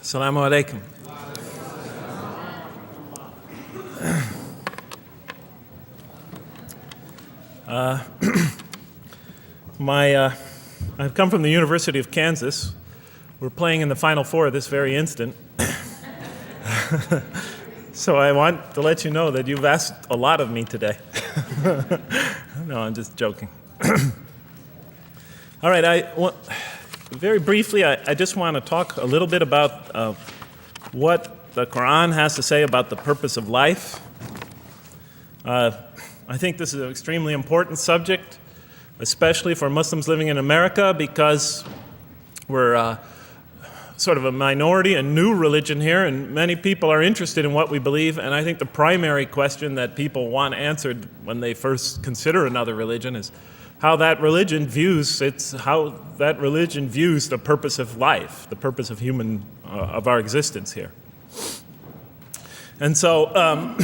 Assalamu alaikum. I've come from the University of Kansas. We're playing in the Final Four this very instant. So I want to let you know that you've asked a lot of me today. No, I'm just joking. All right, very briefly, I just want to talk a little bit about what the Quran has to say about the purpose of life. I think this is an extremely important subject, especially for Muslims living in America, because we're sort of a minority, a new religion here, and many people are interested in what we believe. And I think the primary question that people want answered when they first consider another religion is how that religion views the purpose of life, the purpose of of our existence here. And so I'm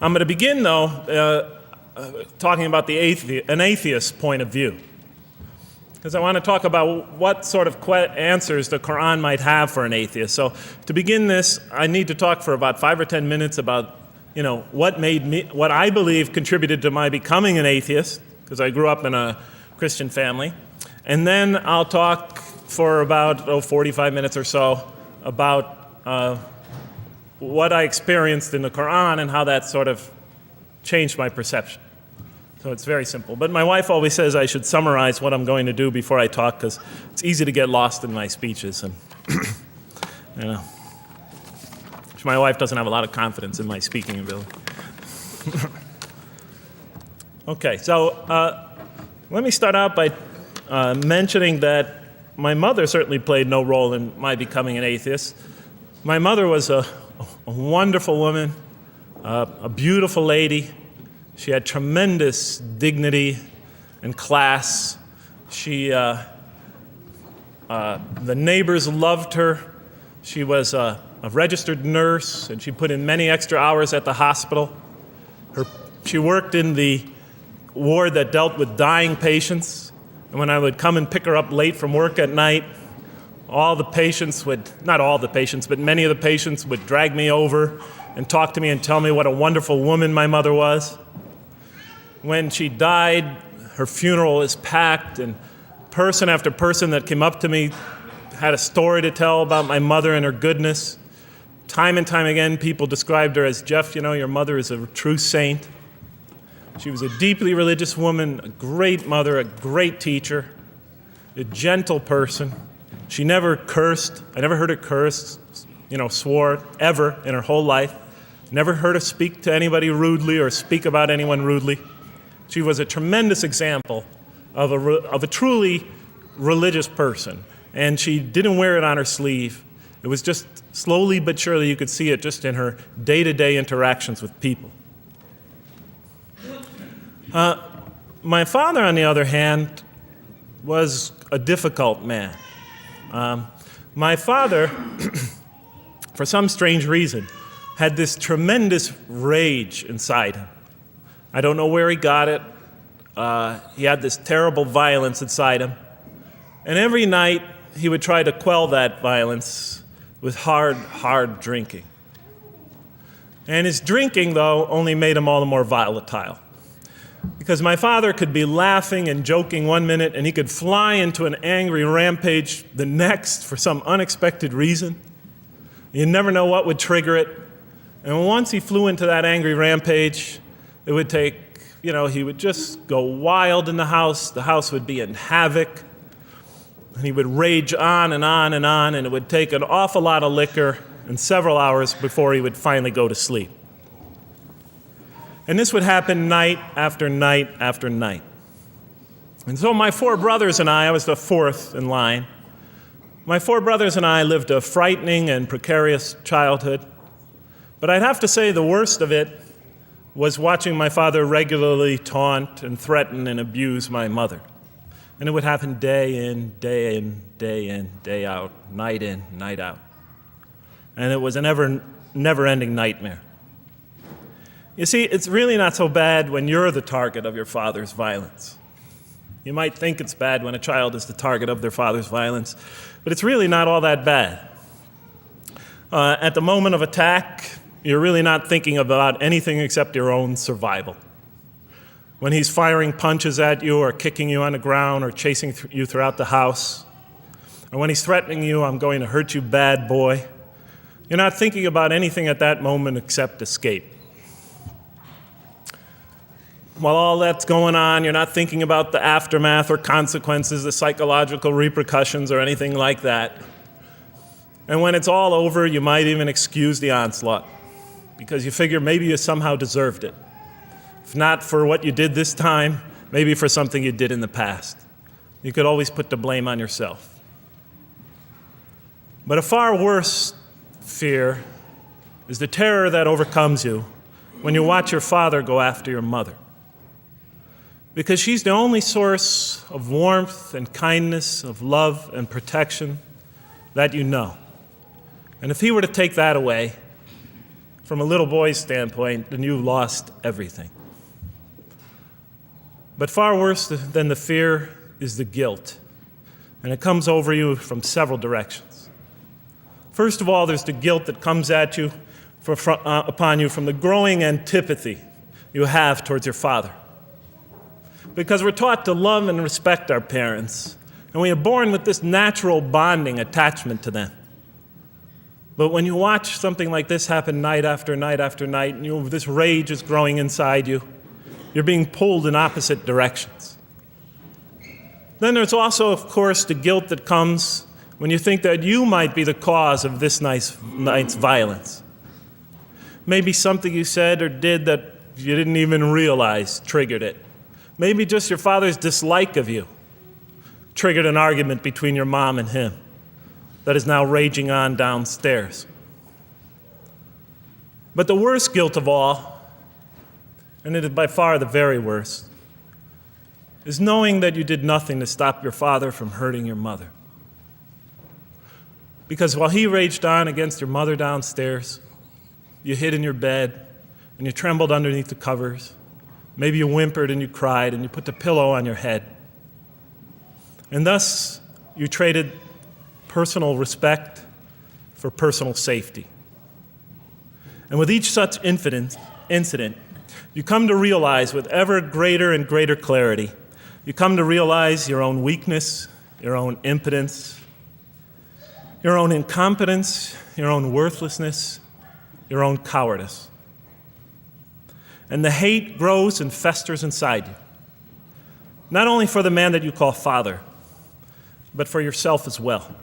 going to begin, though, talking about an atheist's point of view, because I want to talk about what sort of answers the Quran might have for an atheist. So to begin this, I need to talk for about 5 or 10 minutes about what I believe contributed to my becoming an atheist, because I grew up in a Christian family. And then I'll talk for about 45 minutes or so about what I experienced in the Quran and how that sort of changed my perception. So it's very simple. But my wife always says I should summarize what I'm going to do before I talk, because it's easy to get lost in my speeches. And my wife doesn't have a lot of confidence in my speaking ability. Okay, so let me start out by mentioning that my mother certainly played no role in my becoming an atheist. My mother was a wonderful woman, a beautiful lady. She had tremendous dignity and class. The neighbors loved her. She was a registered nurse, and she put in many extra hours at the hospital. She worked in the ward that dealt with dying patients, and when I would come and pick her up late from work at night, not all the patients, but many of the patients would drag me over and talk to me and tell me what a wonderful woman my mother was. When she died, her funeral was packed, and person after person that came up to me had a story to tell about my mother and her goodness. Time and time again, people described her as, "Jeff, your mother is a true saint." She was a deeply religious woman, a great mother, a great teacher, a gentle person. She never cursed. I never heard her curse, swore, ever in her whole life. Never heard her speak to anybody rudely or speak about anyone rudely. She was a tremendous example of a truly religious person, and she didn't wear it on her sleeve. It was just slowly but surely you could see it just in her day-to-day interactions with people. My father, on the other hand, was a difficult man. My father, for some strange reason, had this tremendous rage inside him. I don't know where he got it. He had this terrible violence inside him. And every night, he would try to quell that violence with hard drinking. And his drinking, though, only made him all the more volatile. Because my father could be laughing and joking one minute, and he could fly into an angry rampage the next for some unexpected reason. You never know what would trigger it. And once he flew into that angry rampage, it would take, he would just go wild in the house. The house would be in havoc. And he would rage on and on and on, and it would take an awful lot of liquor and several hours before he would finally go to sleep. And this would happen night after night after night. And so my 4 brothers and I was the 4th in line. My 4 brothers and I lived a frightening and precarious childhood. But I'd have to say the worst of it was watching my father regularly taunt and threaten and abuse my mother. And it would happen day in, day in, day in, day out, night in, night out. And it was a never-ending nightmare. You see, it's really not so bad when you're the target of your father's violence. You might think it's bad when a child is the target of their father's violence, but it's really not all that bad. At the moment of attack, you're really not thinking about anything except your own survival. When he's firing punches at you or kicking you on the ground or chasing you throughout the house, or when he's threatening you, "I'm going to hurt you, bad boy," you're not thinking about anything at that moment except escape. While all that's going on, you're not thinking about the aftermath or consequences, the psychological repercussions, or anything like that. And when it's all over, you might even excuse the onslaught because you figure maybe you somehow deserved it. If not for what you did this time, maybe for something you did in the past. You could always put the blame on yourself. But a far worse fear is the terror that overcomes you when you watch your father go after your mother. Because she's the only source of warmth and kindness, of love and protection that you know. And if he were to take that away, from a little boy's standpoint, then you've lost everything. But far worse than the fear is the guilt, and it comes over you from several directions. First of all, there's the guilt that comes at you upon you from the growing antipathy you have towards your father. Because we're taught to love and respect our parents, and we are born with this natural bonding attachment to them. But when you watch something like this happen night after night after night, and this rage is growing inside you, you're being pulled in opposite directions. Then there's also, of course, the guilt that comes when you think that you might be the cause of this night's violence. Maybe something you said or did that you didn't even realize triggered it. Maybe just your father's dislike of you triggered an argument between your mom and him that is now raging on downstairs. But the worst guilt of all, and it is by far the very worst, is knowing that you did nothing to stop your father from hurting your mother. Because while he raged on against your mother downstairs, you hid in your bed and you trembled underneath the covers. Maybe you whimpered and you cried and you put the pillow on your head. And thus, you traded personal respect for personal safety. And with each such incident, you come to realize with ever greater and greater clarity, you come to realize your own weakness, your own impotence, your own incompetence, your own worthlessness, your own cowardice. And the hate grows and festers inside you, not only for the man that you call father, but for yourself as well.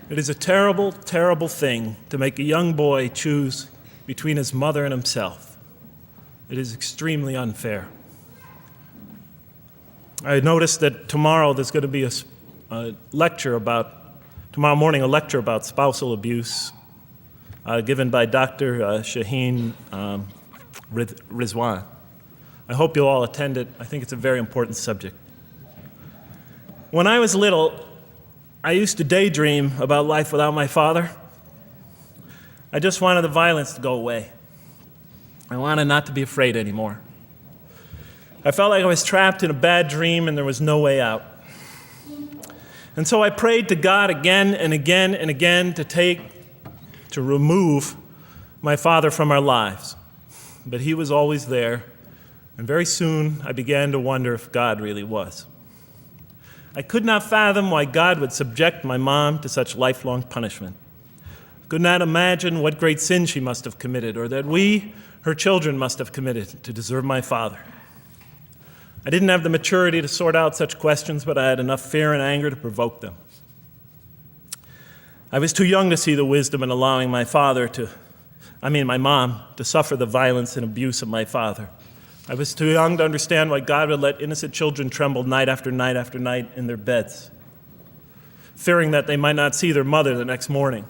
It is a terrible, terrible thing to make a young boy choose between his mother and himself. It is extremely unfair. I noticed that tomorrow there's going to be tomorrow morning, a lecture about spousal abuse given by Dr. Shaheen Rizwan. I hope you'll all attend it. I think it's a very important subject. When I was little, I used to daydream about life without my father. I just wanted the violence to go away. I wanted not to be afraid anymore. I felt like I was trapped in a bad dream and there was no way out. And so I prayed to God again and again and again to remove my father from our lives. But he was always there, and very soon I began to wonder if God really was. I could not fathom why God would subject my mom to such lifelong punishment. I could not imagine what great sin she must have committed, or that we, her children, must have committed to deserve my father. I didn't have the maturity to sort out such questions, but I had enough fear and anger to provoke them. I was too young to see the wisdom in allowing my mom, to suffer the violence and abuse of my father. I was too young to understand why God would let innocent children tremble night after night after night in their beds, fearing that they might not see their mother the next morning.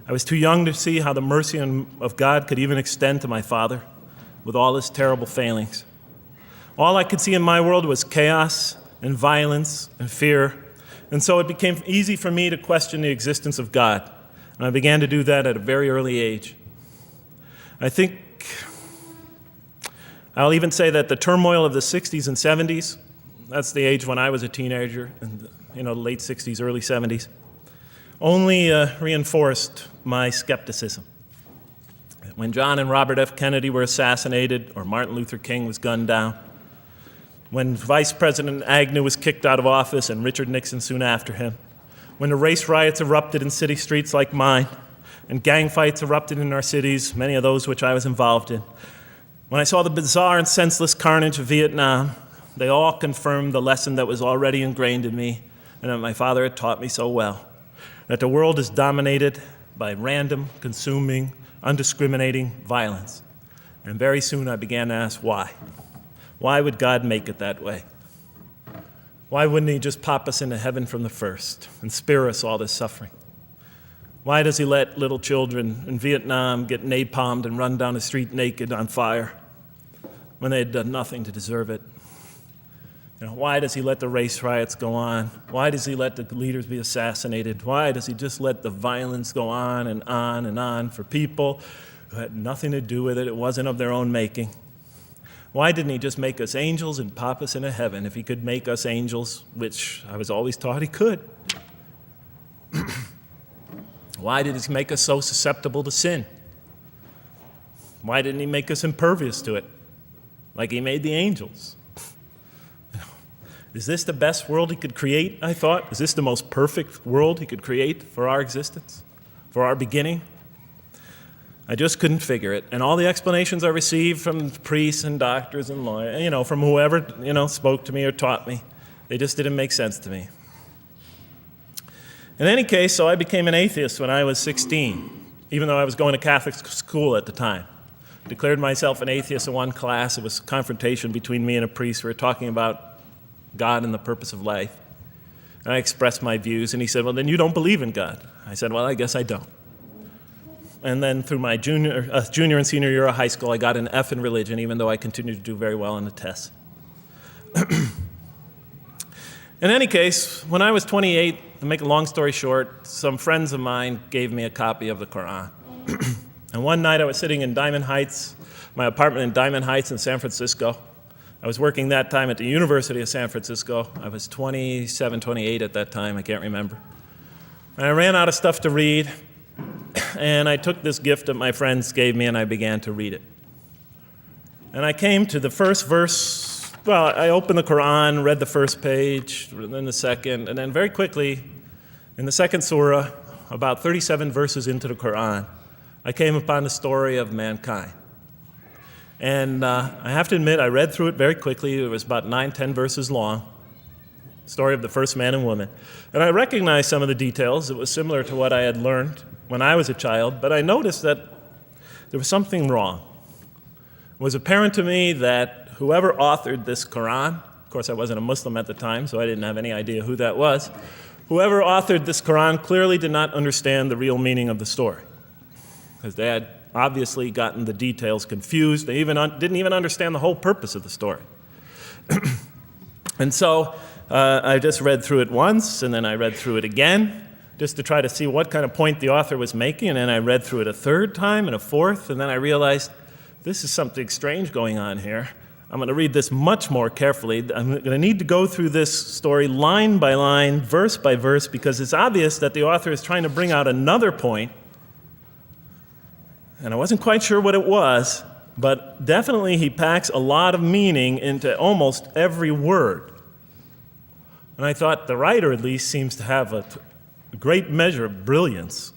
I was too young to see how the mercy of God could even extend to my father with all his terrible failings. All I could see in my world was chaos and violence and fear, and so it became easy for me to question the existence of God, and I began to do that at a very early age. I'll even say that the turmoil of the 60s and 70s That's the age when I was a teenager in the late 60s, early 70s, only reinforced my skepticism. When John and Robert F. Kennedy were assassinated or Martin Luther King was gunned down, when Vice President Agnew was kicked out of office and Richard Nixon soon after him, when the race riots erupted in city streets like mine, and gang fights erupted in our cities, many of those which I was involved in, when I saw the bizarre and senseless carnage of Vietnam, they all confirmed the lesson that was already ingrained in me and that my father had taught me so well, that the world is dominated by random, consuming, undiscriminating violence. And very soon I began to ask why. Why would God make it that way? Why wouldn't he just pop us into heaven from the first and spare us all this suffering? Why does he let little children in Vietnam get napalmed and run down the street naked on fire when they had done nothing to deserve it? Why does he let the race riots go on? Why does he let the leaders be assassinated? Why does he just let the violence go on and on and on for people who had nothing to do with it? It wasn't of their own making. Why didn't he just make us angels and pop us into heaven if he could make us angels, which I was always taught he could? Why did he make us so susceptible to sin? Why didn't he make us impervious to it, like he made the angels? Is this the best world he could create, I thought? Is this the most perfect world he could create for our existence, for our beginning? I just couldn't figure it. And all the explanations I received from priests and doctors and lawyers, from whoever, spoke to me or taught me, they just didn't make sense to me. In any case, so I became an atheist when I was 16, even though I was going to Catholic school at the time. Declared myself an atheist in one class. It was a confrontation between me and a priest. We were talking about God and the purpose of life. And I expressed my views, and he said, well, then you don't believe in God. I said, well, I guess I don't. And then through my junior and senior year of high school, I got an F in religion, even though I continued to do very well on the tests. In any case, when I was 28, to make a long story short, some friends of mine gave me a copy of the Quran. And one night I was sitting in Diamond Heights, my apartment in Diamond Heights in San Francisco. I was working that time at the University of San Francisco. I was 27, 28 at that time, I can't remember. And I ran out of stuff to read, and I took this gift that my friends gave me and I began to read it. And I came to the first verse. Well, I opened the Quran, read the first page, then the second, and then very quickly, in the second surah, about 37 verses into the Quran, I came upon the story of mankind. And I have to admit, I read through it very quickly. It was about 9-10 verses long, story of the first man and woman. And I recognized some of the details. It was similar to what I had learned when I was a child, but I noticed that there was something wrong. It was apparent to me that whoever authored this Quran, of course I wasn't a Muslim at the time, so I didn't have any idea who that was, whoever authored this Quran clearly did not understand the real meaning of the story, because they had obviously gotten the details confused. They didn't even understand the whole purpose of the story. And so I just read through it once, and then I read through it again, just to try to see what kind of point the author was making, and then I read through it a third time and a fourth, and then I realized this is something strange going on here. I'm going to read this much more carefully. I'm going to need to go through this story line by line, verse by verse, because it's obvious that the author is trying to bring out another point. And I wasn't quite sure what it was, but definitely he packs a lot of meaning into almost every word. And I thought the writer, at least, seems to have a great measure of brilliance.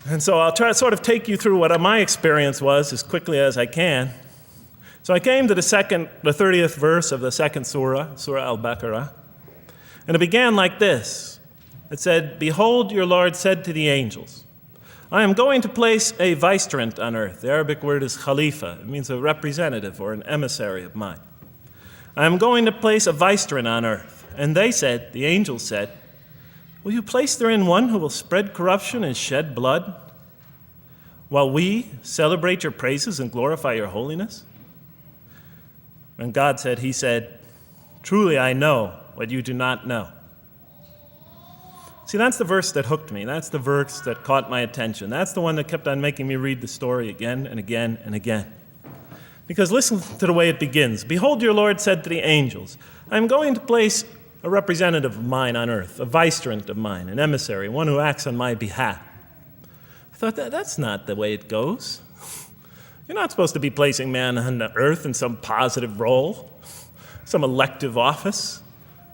And so I'll try to sort of take you through what my experience was as quickly as I can. So I came to the 30th verse of the second surah, Surah Al-Baqarah, and it began like this. It said, "Behold, your Lord said to the angels, I am going to place a vicegerent on earth." The Arabic word is khalifa. It means a representative or an emissary of mine. "I am going to place a vicegerent on earth." And they said, the angels said, "Will you place therein one who will spread corruption and shed blood, while we celebrate your praises and glorify your holiness?" And God said, he said, "Truly I know what you do not know." See, that's the verse that hooked me. That's the verse that caught my attention. That's the one that kept on making me read the story again and again and again. Because listen to the way it begins. Behold, your Lord said to the angels, I am going to place a representative of mine on earth, a vicegerent of mine, an emissary, one who acts on my behalf. I thought, that's not the way it goes. You're not supposed to be placing man on the earth in some positive role, some elective office.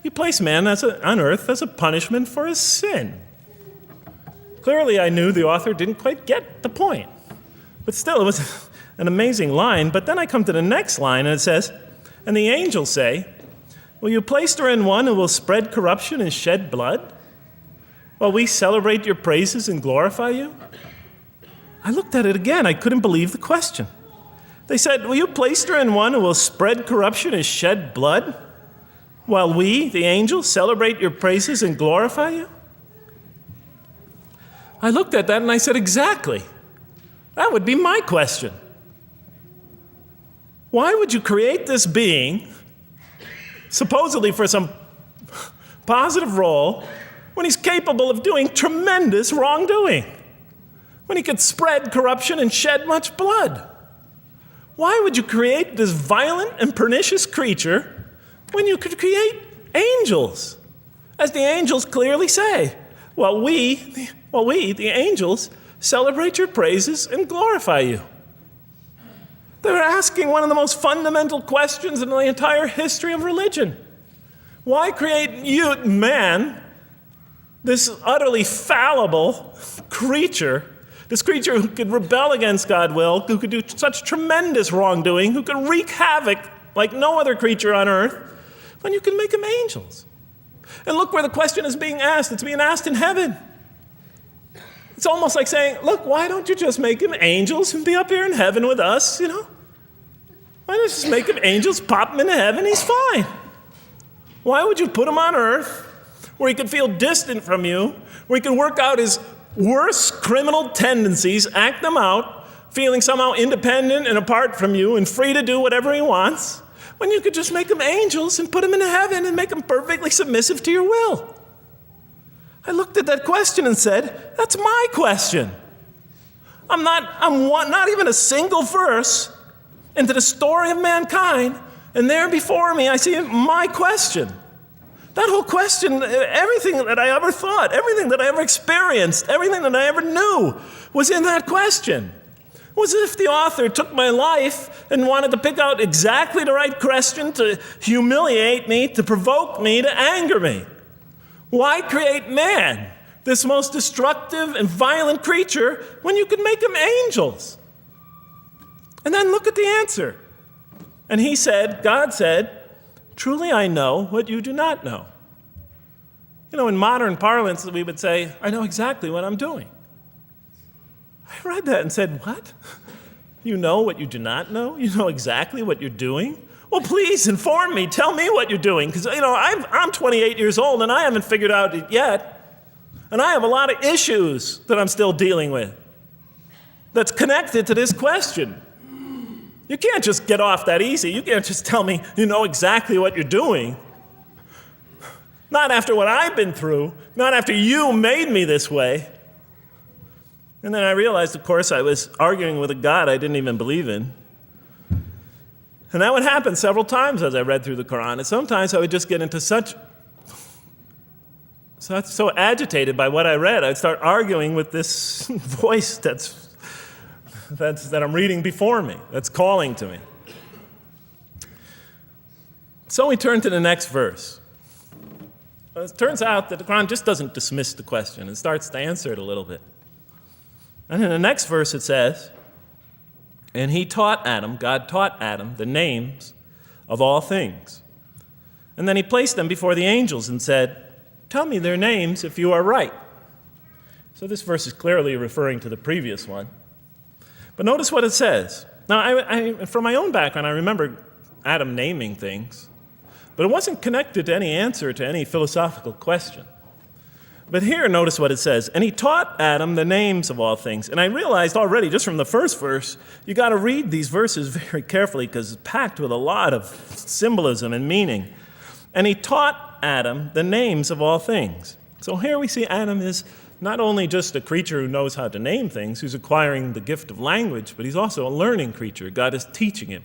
You place man on earth as a punishment for his sin. Clearly, I knew the author didn't quite get the point. But still, it was an amazing line. But then I come to the next line, and it says, and the angels say, will you place her in one who will spread corruption and shed blood, while we celebrate your praises and glorify you? I looked at it again. I couldn't believe the question. They said, will you place her in one who will spread corruption and shed blood, while we, the angels, celebrate your praises and glorify you? I looked at that and I said, exactly. That would be my question. Why would you create this being, supposedly for some positive role, when he's capable of doing tremendous wrongdoing? When he could spread corruption and shed much blood? Why would you create this violent and pernicious creature when you could create angels? As the angels clearly say, well, we, the angels, celebrate your praises and glorify you. They're asking one of the most fundamental questions in the entire history of religion. Why create you, man, this utterly fallible creature, this creature who could rebel against God's will, who could do such tremendous wrongdoing, who could wreak havoc like no other creature on earth, when you can make them angels? And look where the question is being asked. It's being asked in heaven. It's almost like saying, look, why don't you just make them angels and be up here in heaven with us, Why don't you just make them angels, pop them into heaven, he's fine. Why would you put him on earth where he could feel distant from you, where he could work out his worst criminal tendencies, act them out, feeling somehow independent and apart from you and free to do whatever he wants, when you could just make them angels and put them into heaven and make them perfectly submissive to your will? I looked at that question and said, that's my question. I'm not even a single verse into the story of mankind, and there before me I see my question. That whole question, everything that I ever thought, everything that I ever experienced, everything that I ever knew was in that question. It was as if the author took my life and wanted to pick out exactly the right question to humiliate me, to provoke me, to anger me. Why create man, this most destructive and violent creature, when you could make them angels? And then look at the answer. And God said, truly I know what you do not know. In modern parlance, we would say, I know exactly what I'm doing. I read that and said, what? You know what you do not know? You know exactly what you're doing? Well, please inform me. Tell me what you're doing. Because, I'm 28 years old and I haven't figured out it yet. And I have a lot of issues that I'm still dealing with that's connected to this question. You can't just get off that easy. You can't just tell me you know exactly what you're doing. Not after what I've been through. Not after you made me this way. And then I realized, of course, I was arguing with a God I didn't even believe in. And that would happen several times as I read through the Quran. And sometimes I would just get into so agitated by what I read, I'd start arguing with this voice that I'm reading before me, that's calling to me. So we turn to the next verse. Well, it turns out that the Quran just doesn't dismiss the question. It starts to answer it a little bit. And in the next verse it says, and God taught Adam the names of all things. And then he placed them before the angels and said, tell me their names if you are right. So this verse is clearly referring to the previous one. But notice what it says. Now, from my own background, I remember Adam naming things, but it wasn't connected to any answer to any philosophical question. But here, notice what it says. And he taught Adam the names of all things. And I realized already, just from the first verse, you got to read these verses very carefully because it's packed with a lot of symbolism and meaning. And he taught Adam the names of all things. So here we see Adam is not only just a creature who knows how to name things, who's acquiring the gift of language, but he's also a learning creature. God is teaching him.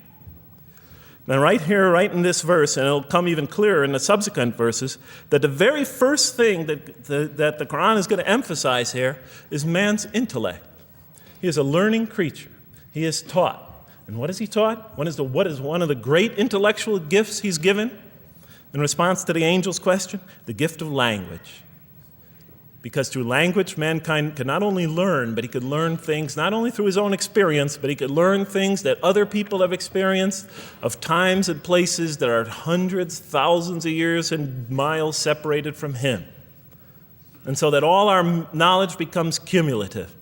Now, right here, right in this verse, and it'll come even clearer in the subsequent verses, that the very first thing that the Quran is going to emphasize here is man's intellect. He is a learning creature. He is taught. And what is he taught? What is one of the great intellectual gifts he's given in response to the angel's question? The gift of language. Because through language, mankind can not only learn, but he could learn things not only through his own experience, but he could learn things that other people have experienced of times and places that are hundreds, thousands of years and miles separated from him. And so that all our knowledge becomes cumulative.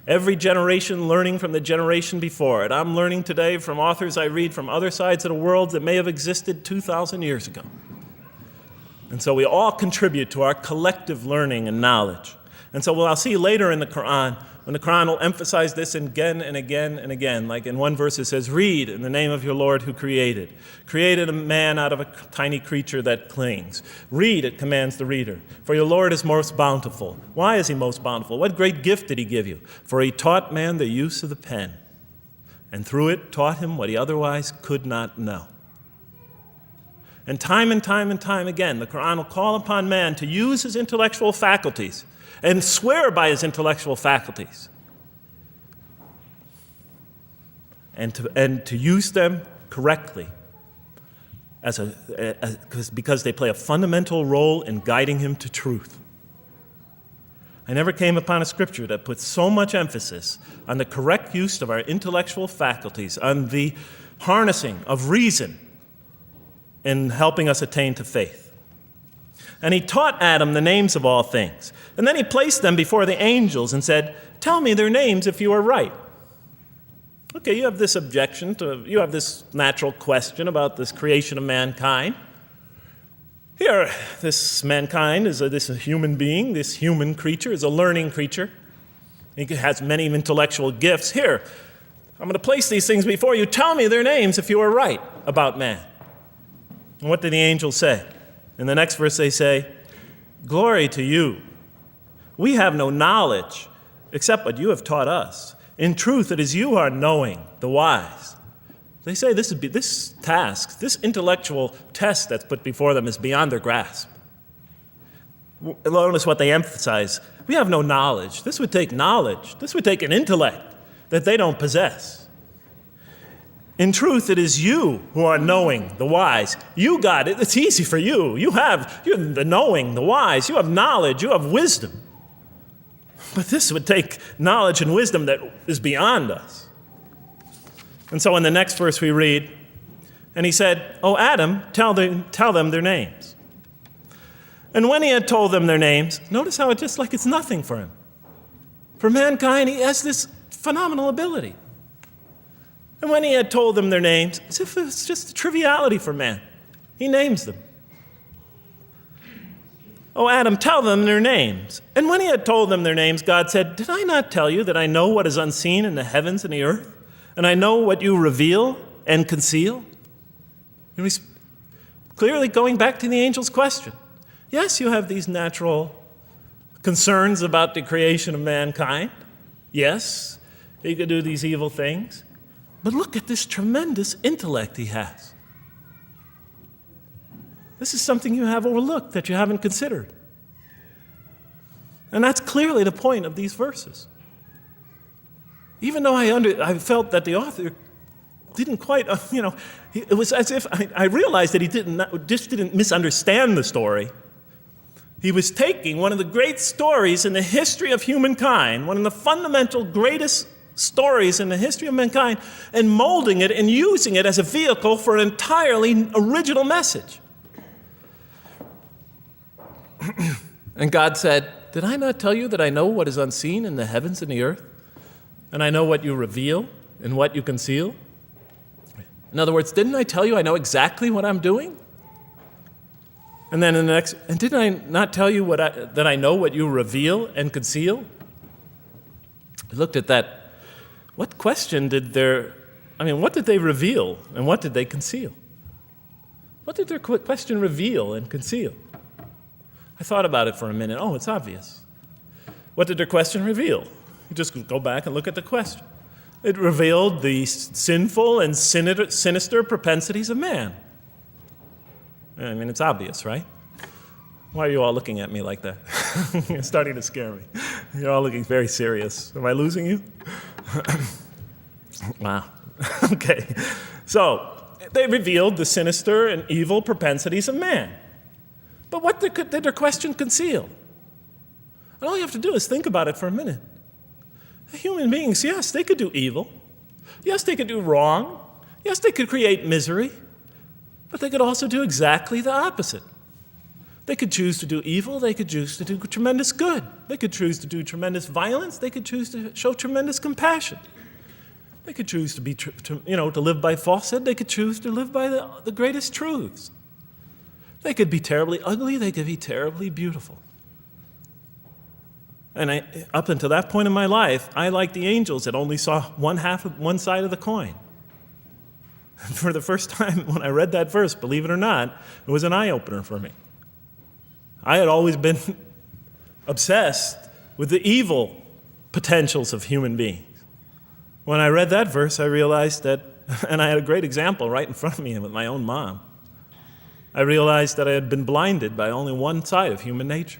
Every generation learning from the generation before it. I'm learning today from authors I read from other sides of the world that may have existed 2,000 years ago. And so we all contribute to our collective learning and knowledge. And so I'll see later in the Quran, when the Quran will emphasize this again and again and again. Like in one verse it says, read in the name of your Lord who created a man out of a tiny creature that clings. Read, it commands the reader. For your Lord is most bountiful. Why is he most bountiful? What great gift did he give you? For he taught man the use of the pen, and through it taught him what he otherwise could not know. And time again, the Quran will call upon man to use his intellectual faculties and swear by his intellectual faculties and to use them correctly because they play a fundamental role in guiding him to truth. I never came upon a scripture that puts so much emphasis on the correct use of our intellectual faculties, on the harnessing of reason in helping us attain to faith. And he taught Adam the names of all things. And then he placed them before the angels and said, tell me their names if you are right. Okay, you have this you have this natural question about this creation of mankind. Here, this mankind is this human being, this human creature is a learning creature. He has many intellectual gifts. Here, I'm going to place these things before you. Tell me their names if you are right about man. And what did the angels say? In the next verse they say, glory to you. We have no knowledge except what you have taught us. In truth, it is you who are knowing, the wise. They say this task, this intellectual test that's put before them is beyond their grasp. Notice what they emphasize. We have no knowledge. This would take knowledge. This would take an intellect that they don't possess. In truth, it is you who are knowing, the wise. You got it. It's easy for you. You're the knowing, the wise. You have knowledge. You have wisdom. But this would take knowledge and wisdom that is beyond us. And so in the next verse we read, and he said, "O Adam, tell them their names." And when he had told them their names, notice how it's just like it's nothing for him. For mankind, he has this phenomenal ability. And when he had told them their names, as if it's just a triviality for man, he names them. "O Adam, tell them their names." And when he had told them their names, God said, "Did I not tell you that I know what is unseen in the heavens and the earth? And I know what you reveal and conceal?" And he's clearly going back to the angel's question. Yes, you have these natural concerns about the creation of mankind. Yes, he could do these evil things. But look at this tremendous intellect he has. This is something you have overlooked that you haven't considered. And that's clearly the point of these verses. Even though I felt that the author didn't quite, it was as if I realized that he didn't misunderstand the story. He was taking one of the great stories in the history of humankind, one of the fundamental greatest stories in the history of mankind, and molding it and using it as a vehicle for an entirely original message. And God said, "Did I not tell you that I know what is unseen in the heavens and the earth? And I know what you reveal and what you conceal?" In other words, didn't I tell you I know exactly what I'm doing? And then in the next, and didn't I not tell you that I know what you reveal and conceal? I looked at that. What question what did they reveal and what did they conceal? What did their question reveal and conceal? I thought about it for a minute. Oh, it's obvious. What did their question reveal? You just go back and look at the question. It revealed the sinful and sinister propensities of man. I mean, it's obvious, right? Why are you all looking at me like that? You're starting to scare me. You're all looking very serious. Am I losing you? Wow. Okay. So, they revealed the sinister and evil propensities of man. But what did their question conceal? And all you have to do is think about it for a minute. Human beings, yes, they could do evil. Yes, they could do wrong. Yes, they could create misery. But they could also do exactly the opposite. They could choose to do evil. They could choose to do tremendous good. They could choose to do tremendous violence. They could choose to show tremendous compassion. They could choose to live by falsehood. They could choose to live by the greatest truths. They could be terribly ugly. They could be terribly beautiful. And up until that point in my life, I, like the angels, that only saw one side of the coin. For the first time when I read that verse, believe it or not, it was an eye-opener for me. I had always been obsessed with the evil potentials of human beings. When I read that verse, I realized that, and I had a great example right in front of me with my own mom, I realized that I had been blinded by only one side of human nature.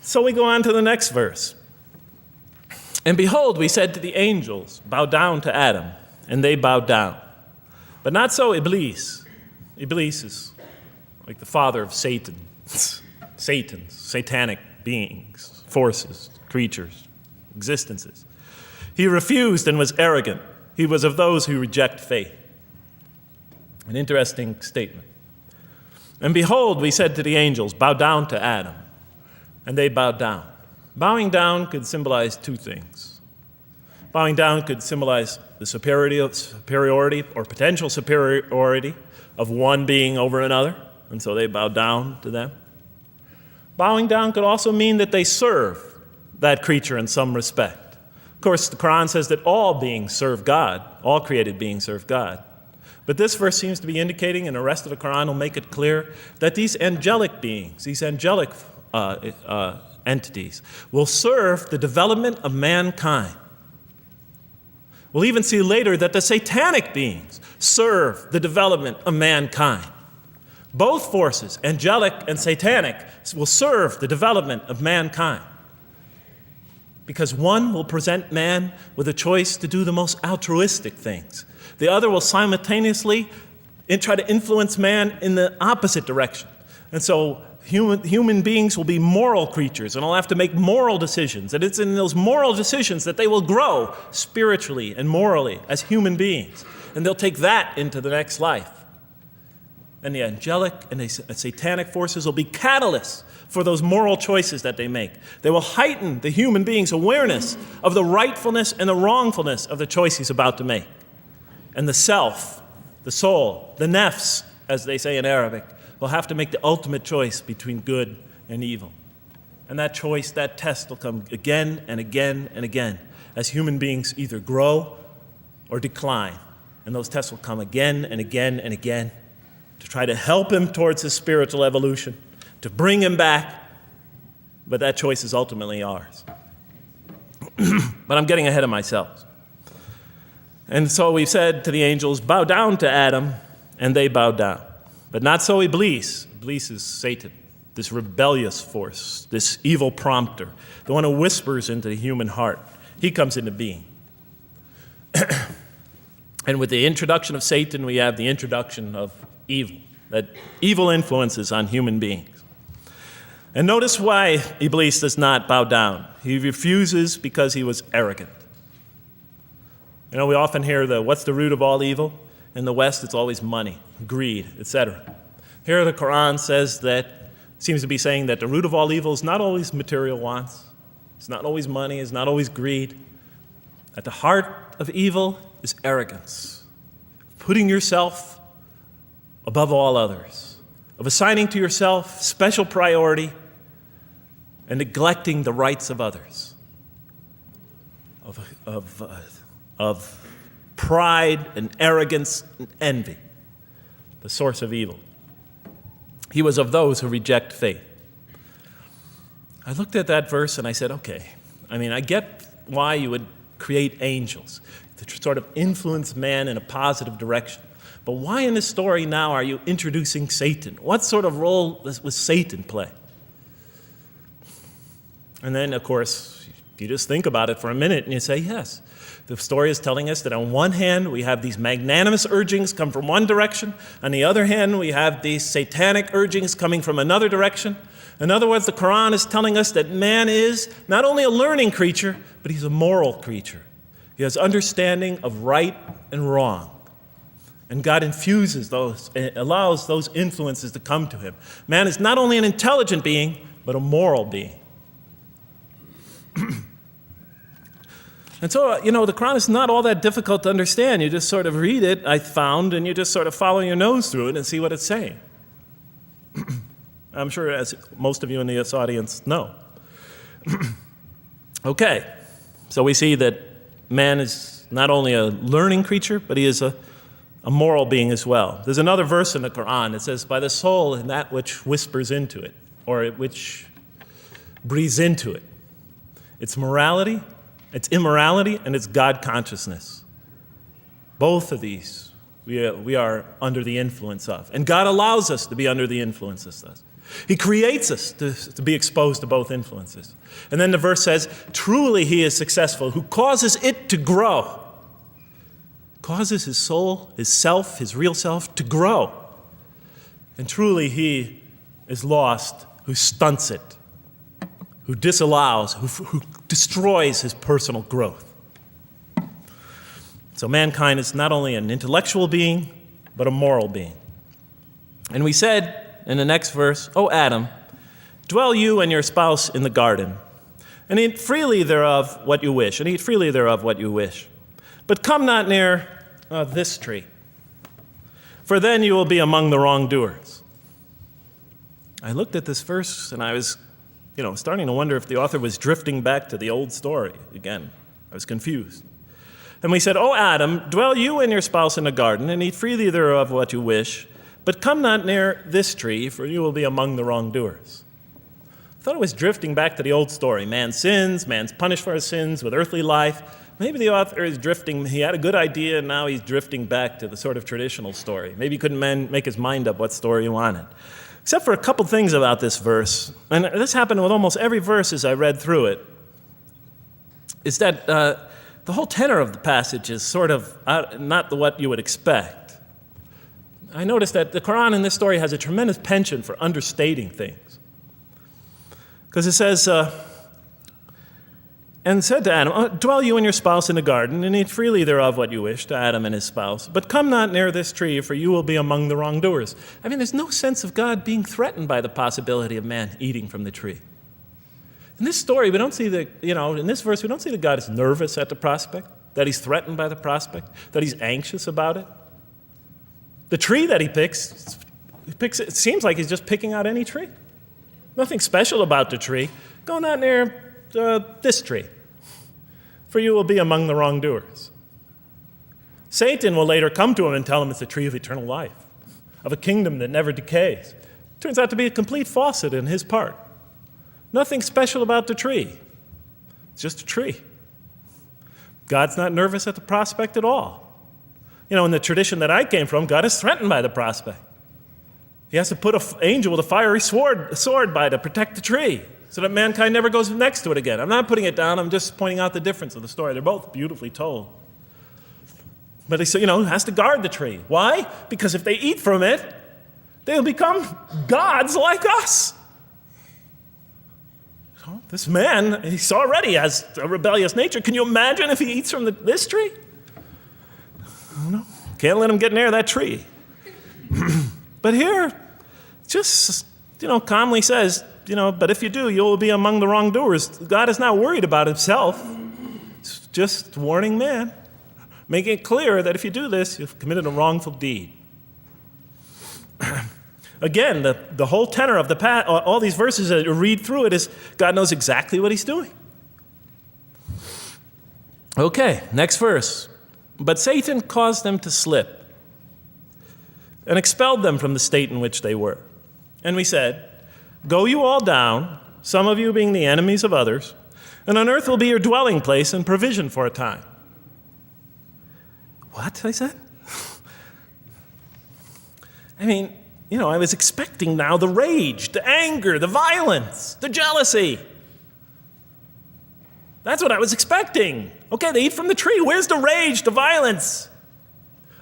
So we go on to the next verse. And behold, we said to the angels, bow down to Adam, and they bowed down. But not so Iblis. Iblis is like the father of Satan. Satans, satanic beings, forces, creatures, existences. He refused and was arrogant. He was of those who reject faith. An interesting statement. And behold, we said to the angels, bow down to Adam. And they bowed down. Bowing down could symbolize two things. Bowing down could symbolize the superiority or potential superiority of one being over another, and so they bowed down to them. Bowing down could also mean that they serve that creature in some respect. Of course, the Quran says that all beings serve God, all created beings serve God. But this verse seems to be indicating, and the rest of the Quran will make it clear, that these angelic beings, these angelic entities, will serve the development of mankind. We'll even see later that the satanic beings serve the development of mankind. Both forces, angelic and satanic, will serve the development of mankind. Because one will present man with a choice to do the most altruistic things. The other will simultaneously try to influence man in the opposite direction. And so human beings will be moral creatures, and will have to make moral decisions. And it's in those moral decisions that they will grow spiritually and morally as human beings. And they'll take that into the next life. And the angelic and the satanic forces will be catalysts for those moral choices that they make. They will heighten the human being's awareness of the rightfulness and the wrongfulness of the choice he's about to make. And the self, the soul, the nafs, as they say in Arabic, will have to make the ultimate choice between good and evil. And that choice, that test will come again and again and again as human beings either grow or decline. And those tests will come again and again and again to try to help him towards his spiritual evolution, to bring him back. But that choice is ultimately ours. But I'm getting ahead of myself. And so we said to the angels, bow down to Adam, and they bowed down. But not so Iblis. Iblis is Satan, this rebellious force, this evil prompter, the one who whispers into the human heart. He comes into being. And with the introduction of Satan, we have the introduction of evil, that evil influences on human beings. And notice why Iblis does not bow down. He refuses because he was arrogant. You know, we often hear what's the root of all evil? In the West, it's always money, greed, etc. Here the Quran seems to be saying that the root of all evil is not always material wants. It's not always money, it's not always greed. At the heart of evil is arrogance, putting yourself above all others, of assigning to yourself special priority and neglecting the rights of others, of pride and arrogance and envy, the source of evil. He was of those who reject faith. I looked at that verse and I said, okay, I get why you would create angels, to sort of influence man in a positive direction. But why in this story now are you introducing Satan? What sort of role was Satan play? And then, of course, you just think about it for a minute and you say, yes. The story is telling us that on one hand, we have these magnanimous urgings come from one direction. On the other hand, we have these satanic urgings coming from another direction. In other words, the Quran is telling us that man is not only a learning creature, but he's a moral creature. He has understanding of right and wrong. And God infuses those, and allows those influences to come to him. Man is not only an intelligent being, but a moral being. And so, the Quran is not all that difficult to understand. You just sort of read it, I found, and you just sort of follow your nose through it and see what it's saying. I'm sure as most of you in this audience know. Okay, so we see that man is not only a learning creature, but he is a moral being as well. There's another verse in the Quran that says, by the soul and that which whispers into it, or which breathes into it. It's morality, it's immorality, and it's God consciousness. Both of these we are under the influence of. And God allows us to be under the influences of this. He creates us to be exposed to both influences. And then the verse says, truly he is successful, who causes it to grow. Causes his soul, his self, his real self to grow. And truly he is lost who stunts it, who disallows, who destroys his personal growth. So mankind is not only an intellectual being, but a moral being. And we said in the next verse, O Adam, dwell you and your spouse in the garden, and eat freely thereof what you wish, But come not near this tree, for then you will be among the wrongdoers. I looked at this verse and I was starting to wonder if the author was drifting back to the old story again. I was confused. And we said, O Adam, dwell you and your spouse in the garden, and eat freely thereof what you wish, but come not near this tree, for you will be among the wrongdoers. I thought it was drifting back to the old story. Man sins, man's punished for his sins with earthly life. Maybe the author is drifting, he had a good idea, and now he's drifting back to the sort of traditional story. Maybe he couldn't make his mind up what story he wanted. Except for a couple things about this verse, and this happened with almost every verse as I read through it, is that the whole tenor of the passage is sort of not what you would expect. I noticed that the Quran in this story has a tremendous penchant for understating things. Because it says, and said to Adam, dwell you and your spouse in the garden, and eat freely thereof what you wish, to Adam and his spouse. But come not near this tree, for you will be among the wrongdoers. I mean, there's no sense of God being threatened by the possibility of man eating from the tree. In this story, we don't see in this verse, we don't see that God is nervous at the prospect, that he's threatened by the prospect, that he's anxious about it. The tree that he picks, it seems like he's just picking out any tree. Nothing special about the tree. Go not near this tree, for you will be among the wrongdoers. Satan will later come to him and tell him it's a tree of eternal life, of a kingdom that never decays. Turns out to be a complete falsehood in his part. Nothing special about the tree. It's just a tree. God's not nervous at the prospect at all. In the tradition that I came from, God is threatened by the prospect. He has to put an angel with a fiery sword by to protect the tree so that mankind never goes next to it again. I'm not putting it down. I'm just pointing out the difference of the story. They're both beautifully told. But he has to guard the tree. Why? Because if they eat from it, they'll become gods like us. This man, he already has a rebellious nature. Can you imagine if he eats from this tree? No, can't let him get near that tree. But here, just, calmly says, but if you do, you'll be among the wrongdoers. God is not worried about himself. It's just warning man, making it clear that if you do this, you've committed a wrongful deed. Again, the whole tenor of all these verses that you read through it is God knows exactly what he's doing. Okay, next verse. But Satan caused them to slip and expelled them from the state in which they were. And we said, go you all down, some of you being the enemies of others, And on earth will be your dwelling place and provision for a time. What? I said. I mean, I was expecting now the rage, the anger, the violence, the jealousy. That's what I was expecting. Okay, they eat from the tree. Where's the rage, the violence?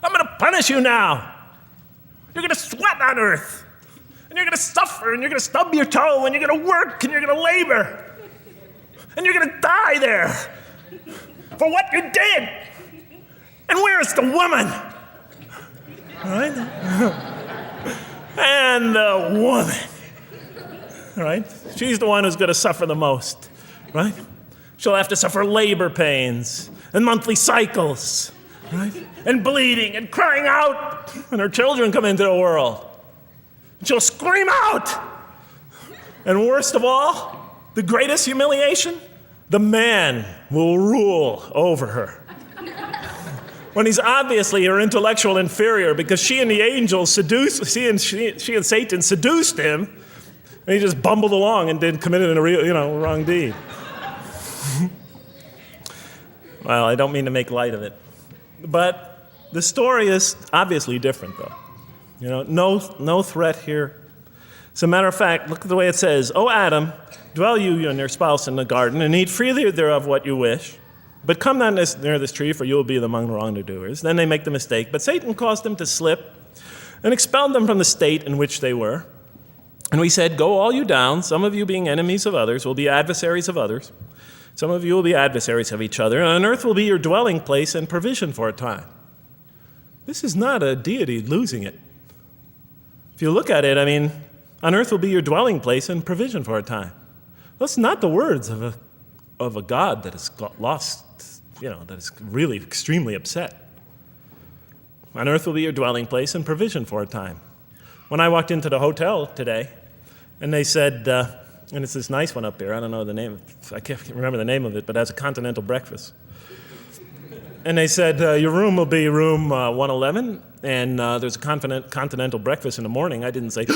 I'm going to punish you now. You're going to sweat on earth. And you're going to suffer, and you're going to stub your toe, and you're going to work, and you're going to labor. And you're going to die there for what you did. And where is the woman? All right? And the woman, right? She's the one who's going to suffer the most, right? She'll have to suffer labor pains and monthly cycles, right? And bleeding and crying out when her children come into the world. And she'll scream out. And worst of all, the greatest humiliation, the man will rule over her. When he's obviously her intellectual inferior because she and the angels she and Satan seduced him, and he just bumbled along and committed a real, wrong deed. Well, I don't mean to make light of it. But the story is obviously different, though. No threat here. As a matter of fact, look at the way it says, "O Adam, dwell you and your spouse in the garden, and eat freely thereof what you wish. But come not near this tree, for you will be among the wrongdoers." Then they make the mistake. But Satan caused them to slip and expelled them from the state in which they were. And we said, "Go all you down, some of you being enemies of others, will be adversaries of others. Some of you will be adversaries of each other, and on earth will be your dwelling place and provision for a time." This is not a deity losing it. If you look at it, on earth will be your dwelling place and provision for a time. That's not the words of a God that has lost, that is really extremely upset. On earth will be your dwelling place and provision for a time. When I walked into the hotel today, and they said, and it's this nice one up there, I don't know the name, I can't remember the name of it, but it has a continental breakfast. And they said, your room will be room 111, and there's a continental breakfast in the morning. I didn't say,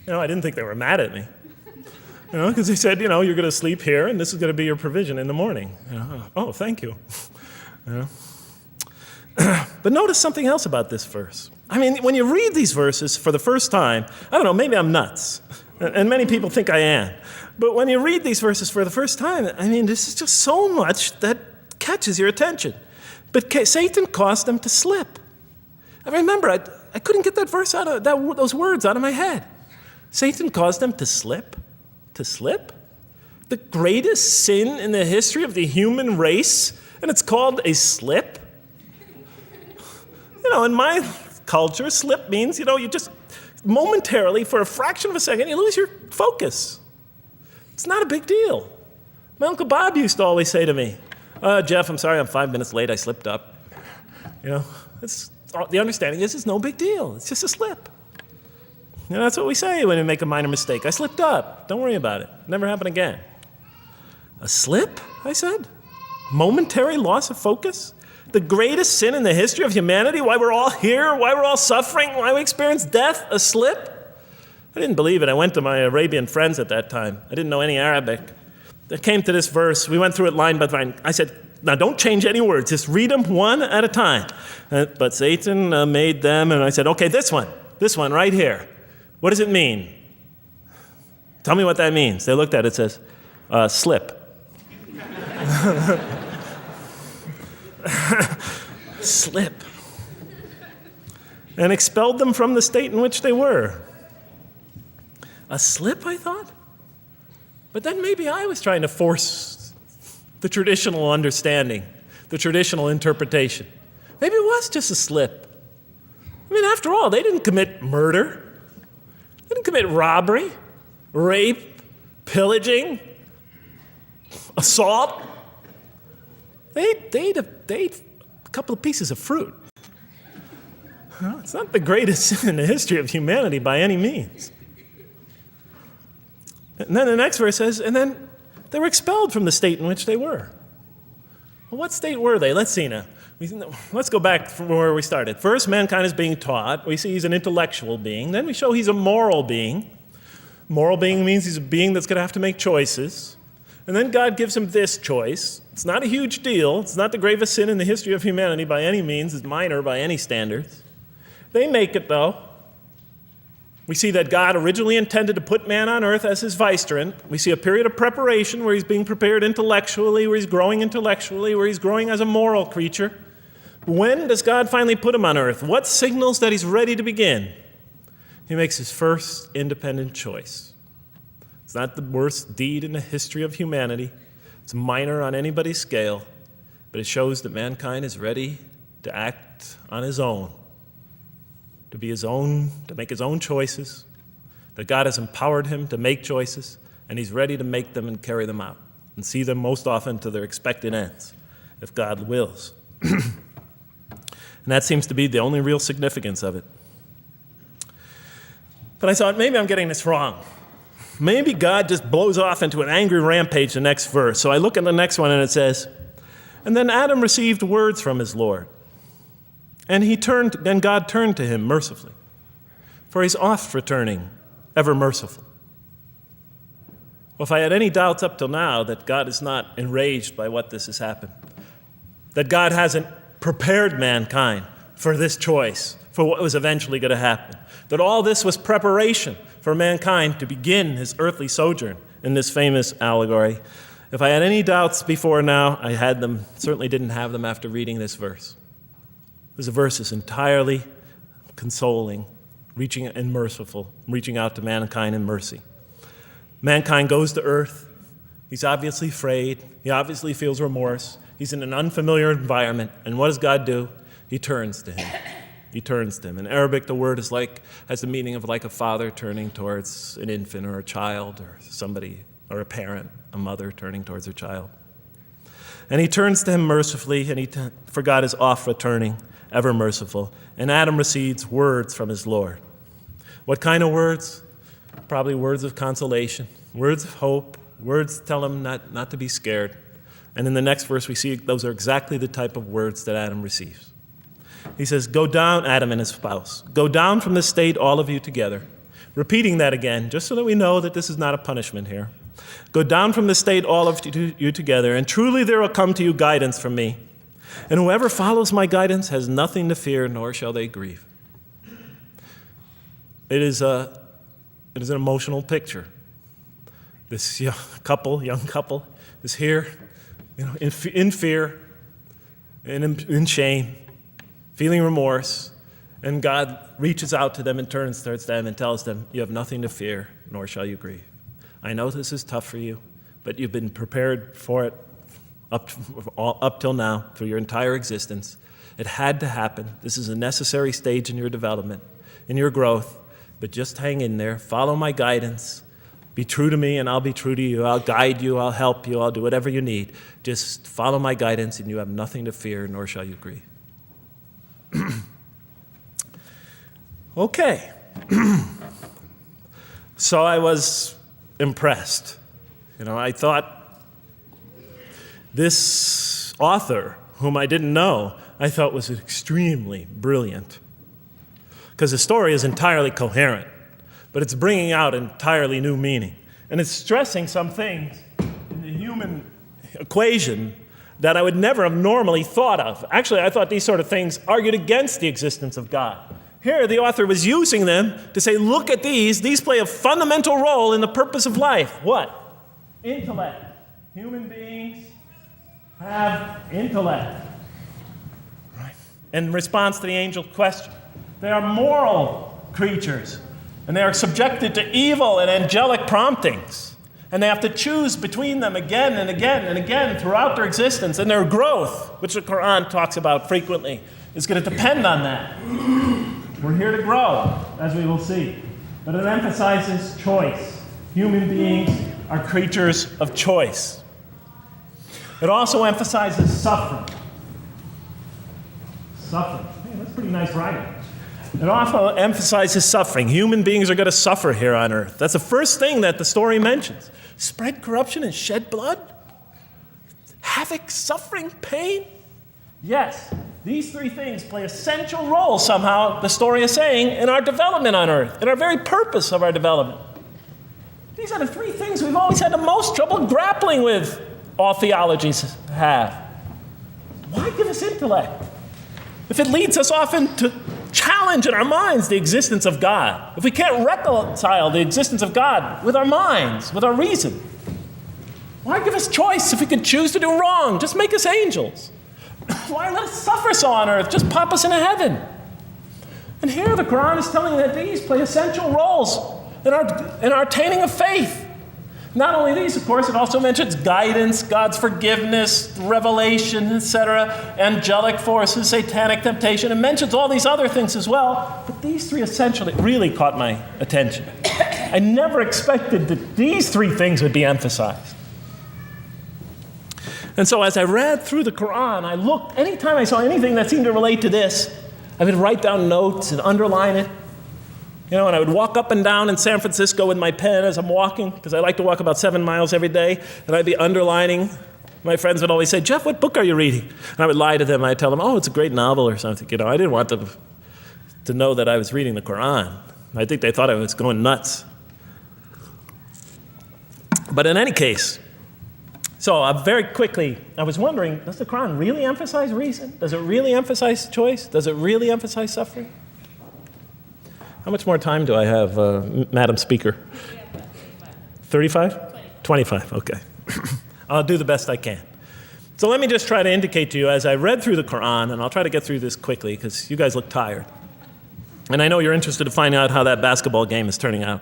I didn't think they were mad at me. Because they said, you're going to sleep here, and this is going to be your provision in the morning. Oh, thank you. But notice something else about this verse. When you read these verses for the first time, I don't know, maybe I'm nuts, and many people think I am. But when you read these verses for the first time, this is just so much that catches your attention. But Satan caused them to slip. I remember, I couldn't get that verse out of those words out of my head. Satan caused them to slip. To slip? The greatest sin in the history of the human race, and it's called a slip? In my culture, slip means, you just momentarily, for a fraction of a second, you lose your focus. It's not a big deal. My Uncle Bob used to always say to me, "Jeff, I'm sorry I'm 5 minutes late, I slipped up." The understanding is it's no big deal. It's just a slip. That's what we say when we make a minor mistake. I slipped up. Don't worry about it. Never happen again. A slip, I said? Momentary loss of focus? The greatest sin in the history of humanity? Why we're all here? Why we're all suffering? Why we experience death? A slip? I didn't believe it. I went to my Arabian friends at that time. I didn't know any Arabic. They came to this verse. We went through it line by line. I said, now don't change any words. Just read them one at a time. But Satan made them, and I said, okay, this one right here. What does it mean? Tell me what that means. They looked at it, it says, slip. Slip. And expelled them from the state in which they were. A slip, I thought? But then maybe I was trying to force the traditional understanding, the traditional interpretation. Maybe it was just a slip. After all, they didn't commit murder. They didn't commit robbery, rape, pillaging, assault. They ate a couple of pieces of fruit. It's not the greatest sin in the history of humanity by any means. And then the next verse says, and then they were expelled from the state in which they were. Well, what state were they? Let's see now. Let's go back from where we started. First, mankind is being taught. We see he's an intellectual being. Then we show he's a moral being. Moral being means he's a being that's going to have to make choices. And then God gives him this choice. It's not a huge deal. It's not the gravest sin in the history of humanity by any means. It's minor by any standards. They make it, though. We see that God originally intended to put man on earth as his vicegerent. We see a period of preparation where he's being prepared intellectually, where he's growing as a moral creature. When does God finally put him on earth? What signals that he's ready to begin? He makes his first independent choice. It's not the worst deed in the history of humanity. It's minor on anybody's scale, but it shows that mankind is ready to act on his own, to be his own, to make his own choices, that God has empowered him to make choices, and he's ready to make them and carry them out and see them most often to their expected ends, if God wills. And that seems to be the only real significance of it. But I thought, maybe I'm getting this wrong. Maybe God just blows off into an angry rampage the next verse. So I look at the next one and it says, "And then Adam received words from his Lord. And God turned to him mercifully, for he's oft returning, ever merciful." Well, if I had any doubts up till now that God is not enraged by what this has happened, that God hasn't prepared mankind for this choice, for what was eventually going to happen, that all this was preparation for mankind to begin his earthly sojourn in this famous allegory. If I had any doubts before now, I had them, certainly didn't have them after reading this verse. This verse is entirely consoling, reaching and merciful, reaching out to mankind in mercy. Mankind goes to earth. He's obviously afraid. He obviously feels remorse. He's in an unfamiliar environment. And what does God do? He turns to him. He turns to him. In Arabic, the word has the meaning of like a father turning towards an infant or a child or somebody, or a parent, a mother turning towards her child. And he turns to him mercifully, for God is oft returning, ever merciful. And Adam receives words from his Lord. What kind of words? Probably words of consolation, words of hope, words tell him not to be scared. And in the next verse, we see those are exactly the type of words that Adam receives. He says, "Go down," Adam and his spouse, "go down from this state, all of you together." Repeating that again, just so that we know that this is not a punishment here. "Go down from this state, all of you together, and truly there will come to you guidance from me. And whoever follows my guidance has nothing to fear, nor shall they grieve." It is an emotional picture. This young couple is here, in fear and in shame, feeling remorse, and God reaches out to them and turns towards them and tells them, "You have nothing to fear, nor shall you grieve. I know this is tough for you, but you've been prepared for it up till now, through your entire existence. It had to happen. This is a necessary stage in your development, in your growth, but just hang in there, follow my guidance, be true to me and I'll be true to you. I'll guide you, I'll help you, I'll do whatever you need. Just follow my guidance and you have nothing to fear, nor shall you grieve." Okay. So I was impressed. I thought this author, whom I didn't know, I thought was extremely brilliant. Because the story is entirely coherent, but it's bringing out entirely new meaning. And it's stressing some things in the human equation that I would never have normally thought of. Actually, I thought these sort of things argued against the existence of God. Here, the author was using them to say, look at these. These play a fundamental role in the purpose of life. What? Intellect. Human beings have intellect. Right. In response to the angel's question, they are moral creatures, and they are subjected to evil and angelic promptings. And they have to choose between them again and again and again throughout their existence. And their growth, which the Quran talks about frequently, is going to depend on that. We're here to grow, as we will see. But it emphasizes choice. Human beings are creatures of choice. It also emphasizes suffering. Suffering. Hey, that's pretty nice writing. It also emphasizes suffering. Human beings are going to suffer here on earth. That's the first thing that the story mentions. Spread corruption and shed blood? Havoc, suffering, pain? Yes, these three things play essential roles somehow, the story is saying, in our development on earth, in our very purpose of our development. These are the three things we've always had the most trouble grappling with, all theologies have. Why give us intellect if it leads us often to challenge in our minds the existence of God? If we can't reconcile the existence of God with our minds, with our reason, why give us choice if we can choose to do wrong? Just make us angels. Why let us suffer so on earth? Just pop us into heaven. And here the Quran is telling that these play essential roles in our attaining of faith. Not only these, of course, it also mentions guidance, God's forgiveness, revelation, etc., angelic forces, satanic temptation. It mentions all these other things as well, but these three essentially really caught my attention. I never expected that these three things would be emphasized. And so as I read through the Quran, I looked, anytime I saw anything that seemed to relate to this, I would write down notes and underline it. And I would walk up and down in San Francisco with my pen as I'm walking, because I like to walk about 7 miles every day, and I'd be underlining. My friends would always say, "Jeff, what book are you reading?" And I would lie to them. I'd tell them, "Oh, it's a great novel or something." I didn't want them to know that I was reading the Quran. I think they thought I was going nuts. But in any case, so very quickly, I was wondering, does the Quran really emphasize reason? Does it really emphasize choice? Does it really emphasize suffering? How much more time do I have, Madam Speaker? 35? 25, okay. I'll do the best I can. So let me just try to indicate to you, as I read through the Quran, and I'll try to get through this quickly because you guys look tired. And I know you're interested to find out how that basketball game is turning out.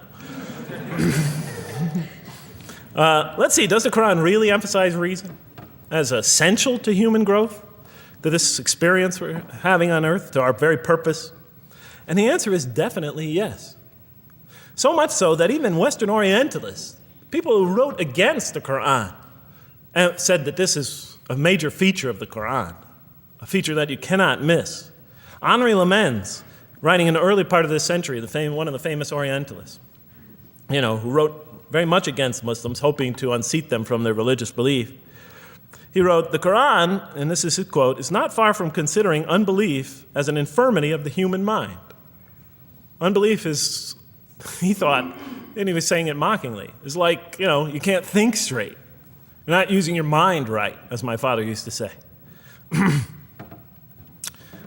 Let's see, does the Quran really emphasize reason as essential to human growth, to this experience we're having on earth, to our very purpose? And the answer is definitely yes. So much so that even Western Orientalists, people who wrote against the Quran, said that this is a major feature of the Quran, a feature that you cannot miss. Henri Lemens, writing in the early part of this century, one of the famous Orientalists, who wrote very much against Muslims, hoping to unseat them from their religious belief. He wrote, "The Quran," and this is his quote, "is not far from considering unbelief as an infirmity of the human mind." Unbelief is, he thought, and he was saying it mockingly, is like, you can't think straight. You're not using your mind right, as my father used to say.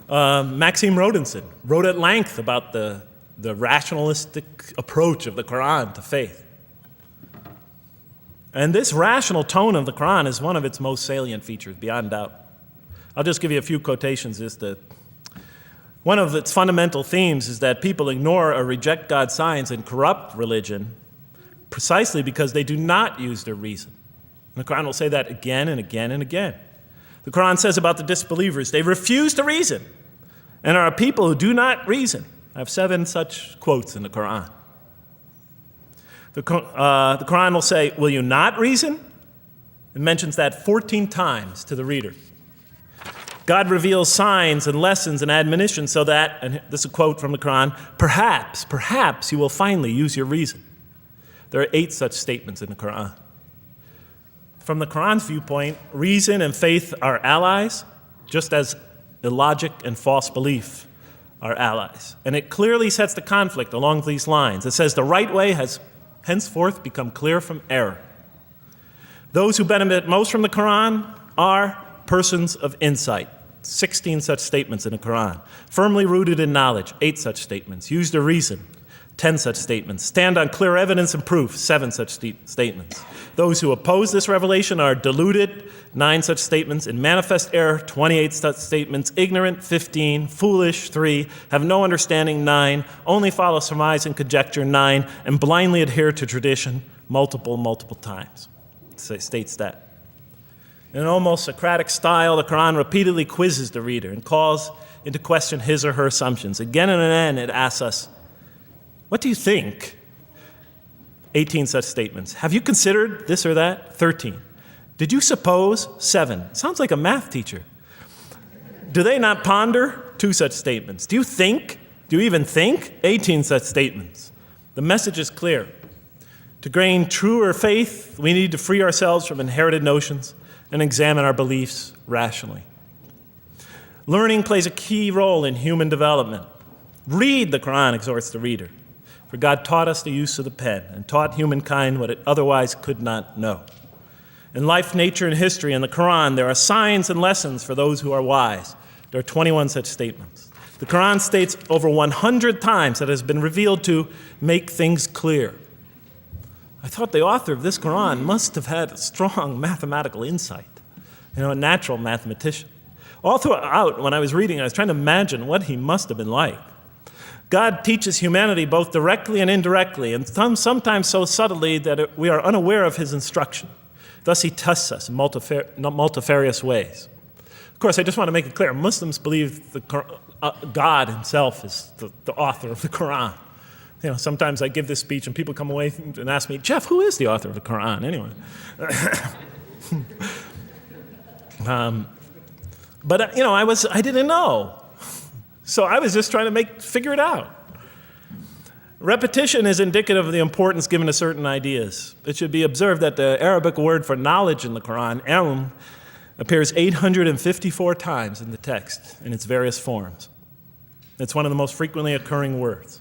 Maxime Rodinson wrote at length about the rationalistic approach of the Quran to faith. And this rational tone of the Quran is one of its most salient features, beyond doubt. I'll just give you a few quotations. One of its fundamental themes is that people ignore or reject God's signs and corrupt religion precisely because they do not use their reason. And the Quran will say that again and again and again. The Quran says about the disbelievers, they refuse to reason and are a people who do not reason. I have 7 such quotes in the Quran. The Quran will say, will you not reason? It mentions that 14 times to the reader. God reveals signs and lessons and admonitions so that, and this is a quote from the Quran, perhaps you will finally use your reason. There are 8 such statements in the Quran. From the Quran's viewpoint, reason and faith are allies, just as illogic and false belief are allies. And it clearly sets the conflict along these lines. It says the right way has henceforth become clear from error. Those who benefit most from the Quran are persons of insight. 16 such statements in the Quran. Firmly rooted in knowledge, 8 such statements. Use their reason, 10 such statements. Stand on clear evidence and proof, 7 such statements. Those who oppose this revelation are deluded, 9 such statements. In manifest error, 28 such statements. Ignorant, 15. Foolish, 3. Have no understanding, 9. Only follow surmise and conjecture, 9. And blindly adhere to tradition, multiple times. It states that. In an almost Socratic style, the Quran repeatedly quizzes the reader and calls into question his or her assumptions. Again and again, it asks us, what do you think? 18 such statements. Have you considered this or that? 13. Did you suppose? 7. Sounds like a math teacher. Do they not ponder? 2 such statements. Do you think? Do you even think? 18 such statements. The message is clear. To gain truer faith, we need to free ourselves from inherited notions and examine our beliefs rationally. Learning plays a key role in human development. Read, the Quran exhorts the reader. For God taught us the use of the pen and taught humankind what it otherwise could not know. In life, nature, and history, in the Quran, there are signs and lessons for those who are wise. There are 21 such statements. The Quran states over 100 times that it has been revealed to make things clear. I thought the author of this Quran must have had a strong mathematical insight, a natural mathematician. All throughout, when I was reading, I was trying to imagine what he must have been like. God teaches humanity both directly and indirectly, and sometimes so subtly that we are unaware of his instruction. Thus, he tests us in multifarious ways. Of course, I just want to make it clear, Muslims believe God himself is the author of the Quran. Sometimes I give this speech and people come away and ask me, Jeff, who is the author of the Quran anyway? But I didn't know. So I was just trying to figure it out. Repetition is indicative of the importance given to certain ideas. It should be observed that the Arabic word for knowledge in the Quran, ilm, appears 854 times in the text in its various forms. It's one of the most frequently occurring words.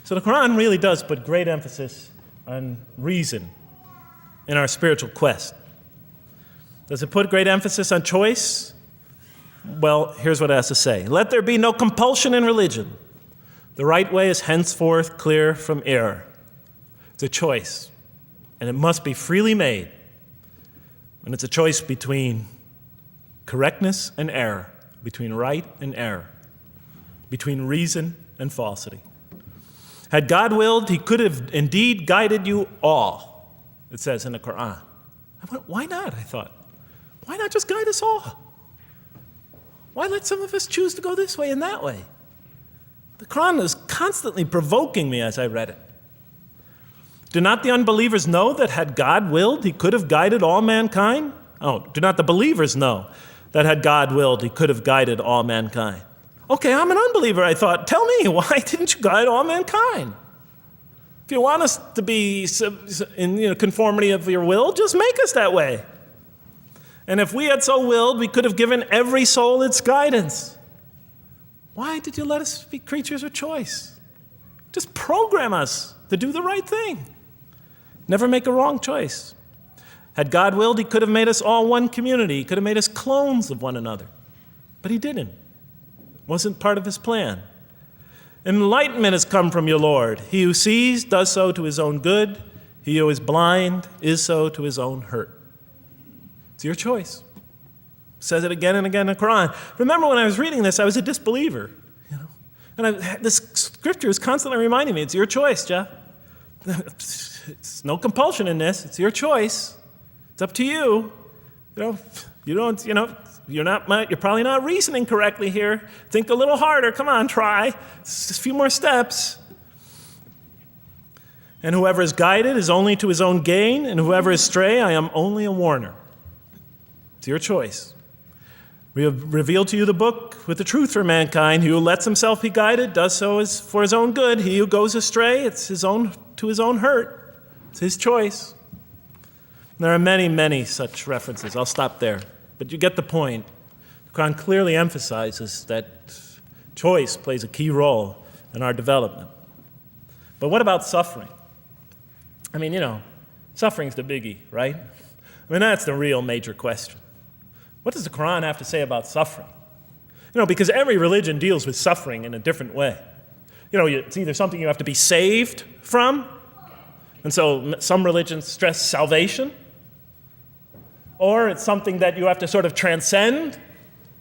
So the Quran really does put great emphasis on reason in our spiritual quest. Does it put great emphasis on choice? Well, here's what it has to say. Let there be no compulsion in religion. The right way is henceforth clear from error. It's a choice, and it must be freely made. And it's a choice between correctness and error, between right and error, between reason and falsity. Had God willed, he could have indeed guided you all, it says in the Quran. I went, why not? I thought. Why not just guide us all? Why let some of us choose to go this way and that way? The Quran was constantly provoking me as I read it. Do not the unbelievers know that had God willed, he could have guided all mankind? Oh, do not the believers know that had God willed, he could have guided all mankind? Okay, I'm an unbeliever, I thought. Tell me, why didn't you guide all mankind? If you want us to be in conformity of your will, just make us that way. And if we had so willed, we could have given every soul its guidance. Why did you let us be creatures of choice? Just program us to do the right thing. Never make a wrong choice. Had God willed, he could have made us all one community. He could have made us clones of one another. But he didn't. It wasn't part of his plan. Enlightenment has come from your Lord. He who sees does so to his own good. He who is blind is so to his own hurt. It's your choice. Says it again and again in the Quran. Remember when I was reading this, I was a disbeliever. And this scripture is constantly reminding me, it's your choice, Jeff. It's no compulsion in this. It's your choice. It's up to you. You're probably not reasoning correctly here. Think a little harder. Come on, try. Just a few more steps. And whoever is guided is only to his own gain, and whoever is stray, I am only a warner. It's your choice. We have revealed to you the book with the truth for mankind. He who lets himself be guided does so for his own good. He who goes astray, it's to his own hurt. It's his choice. There are many, many such references. I'll stop there. But you get the point. The Quran clearly emphasizes that choice plays a key role in our development. But what about suffering? Suffering's the biggie, right? That's the real major question. What does the Quran have to say about suffering? Because every religion deals with suffering in a different way. It's either something you have to be saved from, and so some religions stress salvation, or it's something that you have to sort of transcend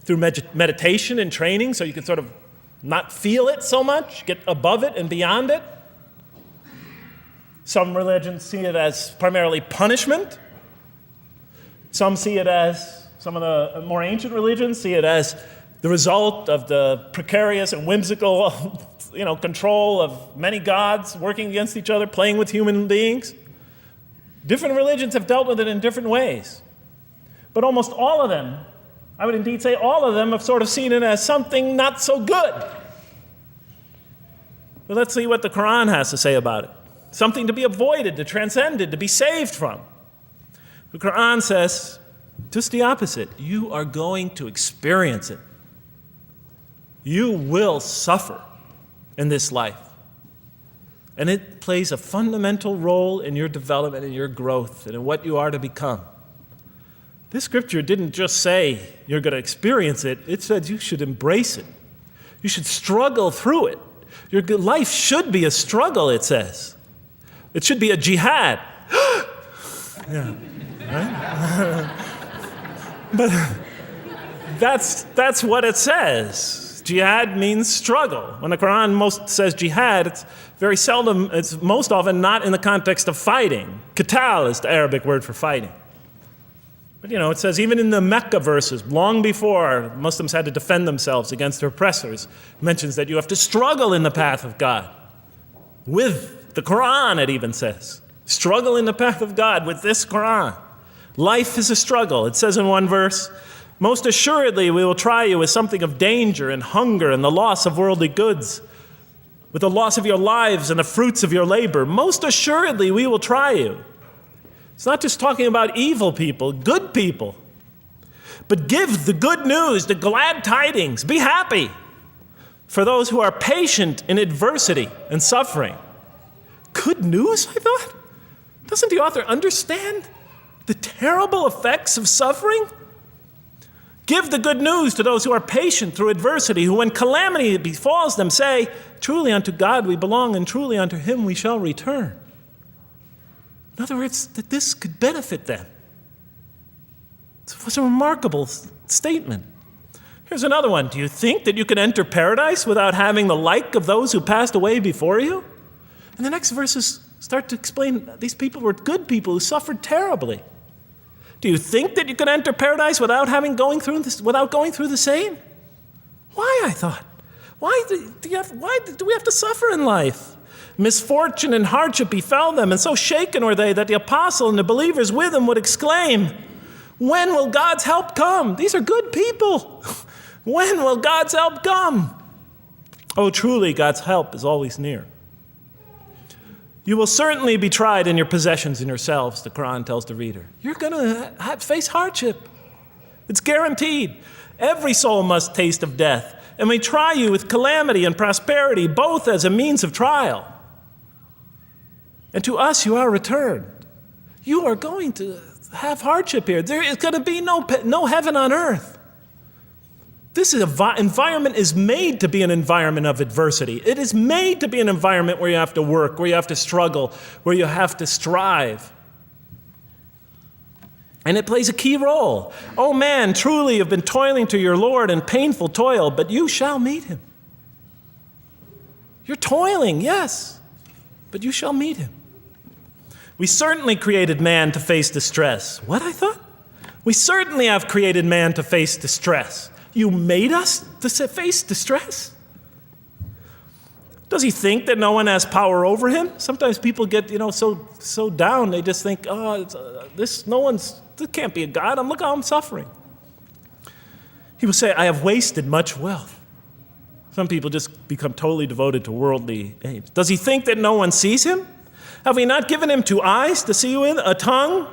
through meditation and training so you can sort of not feel it so much, get above it and beyond it. Some religions see it as primarily punishment. Some of the more ancient religions see it as the result of the precarious and whimsical, control of many gods working against each other, playing with human beings. Different religions have dealt with it in different ways. But almost all of them, I would indeed say all of them, have sort of seen it as something not so good. But let's see what the Quran has to say about it. Something to be avoided, to transcended, to be saved from. The Quran says just the opposite. You are going to experience it. You will suffer in this life. And it plays a fundamental role in your development and your growth and in what you are to become. This scripture didn't just say you're going to experience it. It said you should embrace it. You should struggle through it. Your life should be a struggle, it says. It should be a jihad. Yeah, right? But that's what it says. Jihad means struggle. When the Quran most says jihad, it's very seldom, it's most often not in the context of fighting. Qital is the Arabic word for fighting. But it says even in the Mecca verses, long before Muslims had to defend themselves against their oppressors, it mentions that you have to struggle in the path of God. With the Quran, it even says. Struggle in the path of God with this Quran. Life is a struggle. It says in one verse, most assuredly we will try you with something of danger and hunger and the loss of worldly goods, with the loss of your lives and the fruits of your labor. Most assuredly we will try you. It's not just talking about evil people, good people. But give the good news, the glad tidings. Be happy for those who are patient in adversity and suffering. Good news, I thought? Doesn't the author understand the terrible effects of suffering? Give the good news to those who are patient through adversity, who when calamity befalls them say, truly unto God we belong and truly unto him we shall return. In other words, that this could benefit them. It was a remarkable statement. Here's another one. Do you think that you can enter paradise without having the like of those who passed away before you? And the next verses start to explain these people were good people who suffered terribly. Do you think that you can enter paradise without going through the same? Why, I thought? Why do we have to suffer in life? Misfortune and hardship befell them, and so shaken were they that the apostle and the believers with him would exclaim, when will God's help come? These are good people. When will God's help come? Oh, truly, God's help is always near. You will certainly be tried in your possessions and yourselves, the Quran tells the reader. You're going to face hardship. It's guaranteed. Every soul must taste of death, and we try you with calamity and prosperity, both as a means of trial. And to us you are returned. You are going to have hardship here. There is going to be no heaven on earth. This environment is made to be an environment of adversity. It is made to be an environment where you have to work, where you have to struggle, where you have to strive. And it plays a key role. Oh man, truly you've been toiling to your Lord in painful toil, but you shall meet him. You're toiling, yes, but you shall meet him. We certainly created man to face distress. What, I thought? We certainly have created man to face distress. You made us to face distress? Does he think that no one has power over him? Sometimes people get, so down, they just think, this can't be a God. Look how I'm suffering. He will say, I have wasted much wealth. Some people just become totally devoted to worldly aims. Does he think that no one sees him? Have we not given him 2 eyes to see with, a tongue,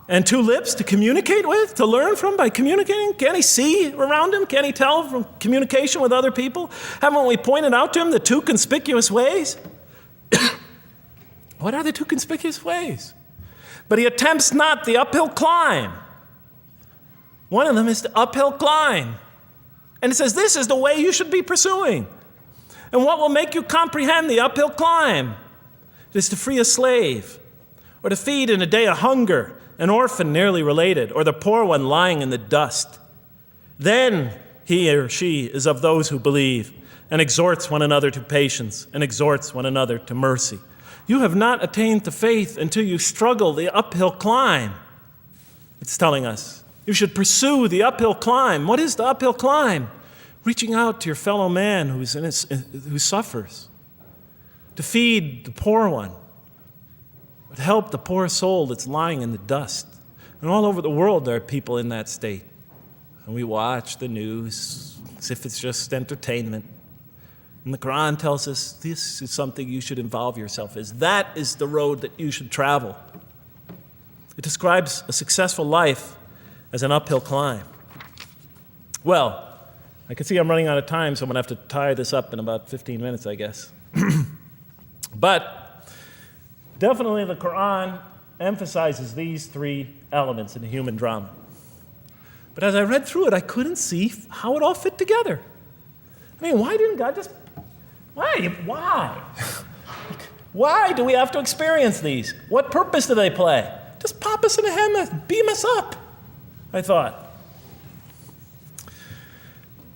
and 2 lips to communicate with, to learn from by communicating? Can't he see around him? Can't he tell from communication with other people? Haven't we pointed out to him the 2 conspicuous ways? What are the 2 conspicuous ways? But he attempts not the uphill climb. One of them is the uphill climb. And it says this is the way you should be pursuing. And what will make you comprehend the uphill climb? It is to free a slave, or to feed in a day of hunger, an orphan nearly related, or the poor one lying in the dust. Then he or she is of those who believe, and exhorts one another to patience, and exhorts one another to mercy. You have not attained to faith until you struggle the uphill climb. It's telling us you should pursue the uphill climb. What is the uphill climb? Reaching out to your fellow man who suffers, to feed the poor one, to help the poor soul that's lying in the dust. And all over the world there are people in that state. And we watch the news as if it's just entertainment. And the Quran tells us this is something you should involve yourself in. That is the road that you should travel. It describes a successful life as an uphill climb. Well, I can see I'm running out of time, so I'm going to have to tie this up in about 15 minutes, I guess. But definitely the Quran emphasizes these three elements in the human drama. But as I read through it, I couldn't see how it all fit together. I mean, why didn't God just, why? Why do we have to experience these? What purpose do they play? Just pop us in a heaven, beam us up, I thought.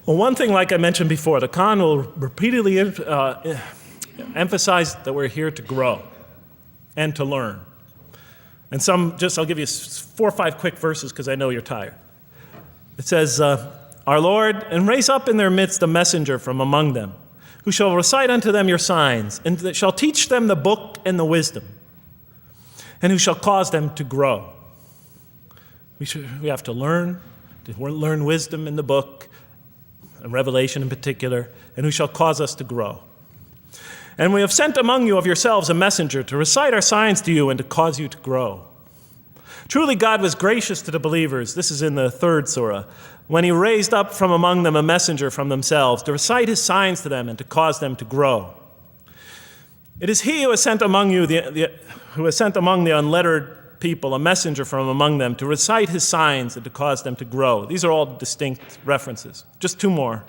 Well, one thing, like I mentioned before, the Quran will repeatedly emphasize that we're here to grow and to learn. And I'll give you 4 or 5 quick verses because I know you're tired. It says, Our Lord, and raise up in their midst a messenger from among them, who shall recite unto them your signs, and that shall teach them the book and the wisdom, and who shall cause them to grow. We have to learn wisdom in the book, and Revelation in particular, and who shall cause us to grow. And we have sent among you of yourselves a messenger to recite our signs to you and to cause you to grow. Truly God was gracious to the believers, this is in the 3rd surah, when he raised up from among them a messenger from themselves to recite his signs to them and to cause them to grow. It is he who has sent among you who has sent among the unlettered people a messenger from among them to recite his signs and to cause them to grow. These are all distinct references. Just 2 more.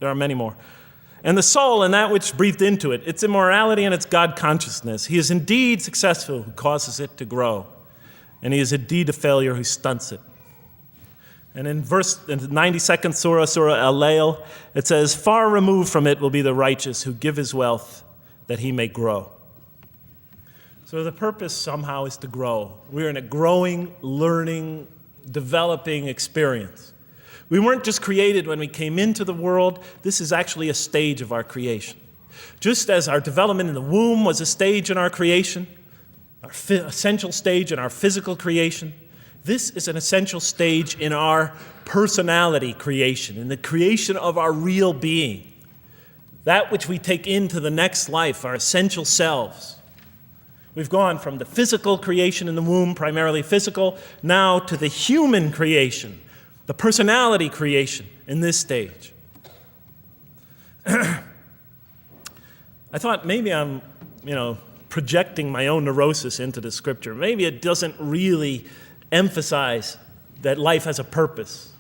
There are many more. And the soul and that which breathed into it, its immorality and its God consciousness. He is indeed successful who causes it to grow, and he is indeed a failure who stunts it. And in the 92nd surah, Surah Al-Layl, it says, Far removed from it will be the righteous who give his wealth that he may grow. So the purpose somehow is to grow. We're in a growing, learning, developing experience. We weren't just created when we came into the world. This is actually a stage of our creation. Just as our development in the womb was a stage in our creation, our essential stage in our physical creation, this is an essential stage in our personality creation, in the creation of our real being, that which we take into the next life, our essential selves. We've gone from the physical creation in the womb, primarily physical, now to the human creation, the personality creation in this stage. I thought maybe I'm, projecting my own neurosis into the scripture. Maybe it doesn't really emphasize that life has a purpose.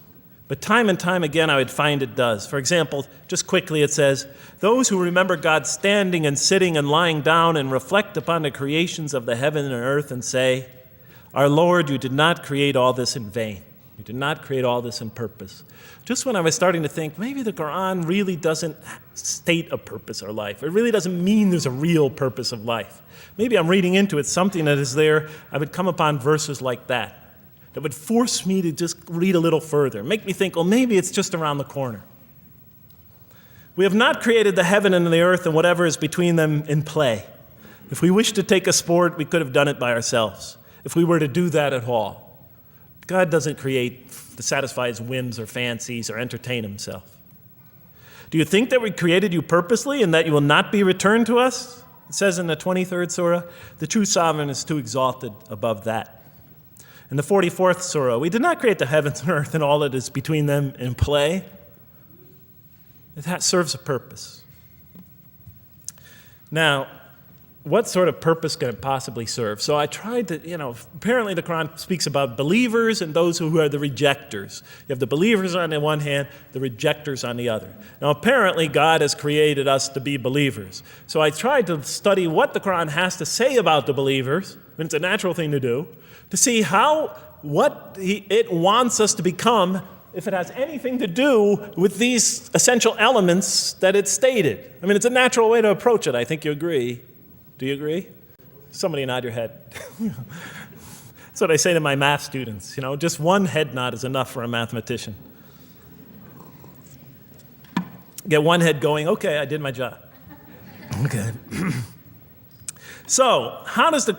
But time and time again, I would find it does. For example, just quickly it says, those who remember God standing and sitting and lying down and reflect upon the creations of the heaven and earth and say, Our Lord, you did not create all this in vain. You did not create all this in purpose. Just when I was starting to think, maybe the Quran really doesn't state a purpose of life. It really doesn't mean there's a real purpose of life. Maybe I'm reading into it something that is there. I would come upon verses like that would force me to just read a little further, make me think, well, maybe it's just around the corner. We have not created the heaven and the earth and whatever is between them in play. If we wished to take a sport, we could have done it by ourselves, if we were to do that at all. God doesn't create to satisfy his whims or fancies or entertain himself. Do you think that we created you purposely and that you will not be returned to us? It says in the 23rd surah, the true sovereign is too exalted above that. In the 44th surah, we did not create the heavens and earth and all that is between them in play. That serves a purpose. Now, what sort of purpose can it possibly serve? So I tried to, apparently the Quran speaks about believers and those who are the rejectors. You have the believers on the one hand, the rejectors on the other. Now, apparently God has created us to be believers. So I tried to study what the Quran has to say about the believers, and it's a natural thing to do, to see what it wants us to become, if it has anything to do with these essential elements that it stated. I mean, it's a natural way to approach it. I think you agree. Do you agree? Somebody nod your head. That's what I say to my math students. Just one head nod is enough for a mathematician. Get one head going, okay, I did my job. Okay. So, how does the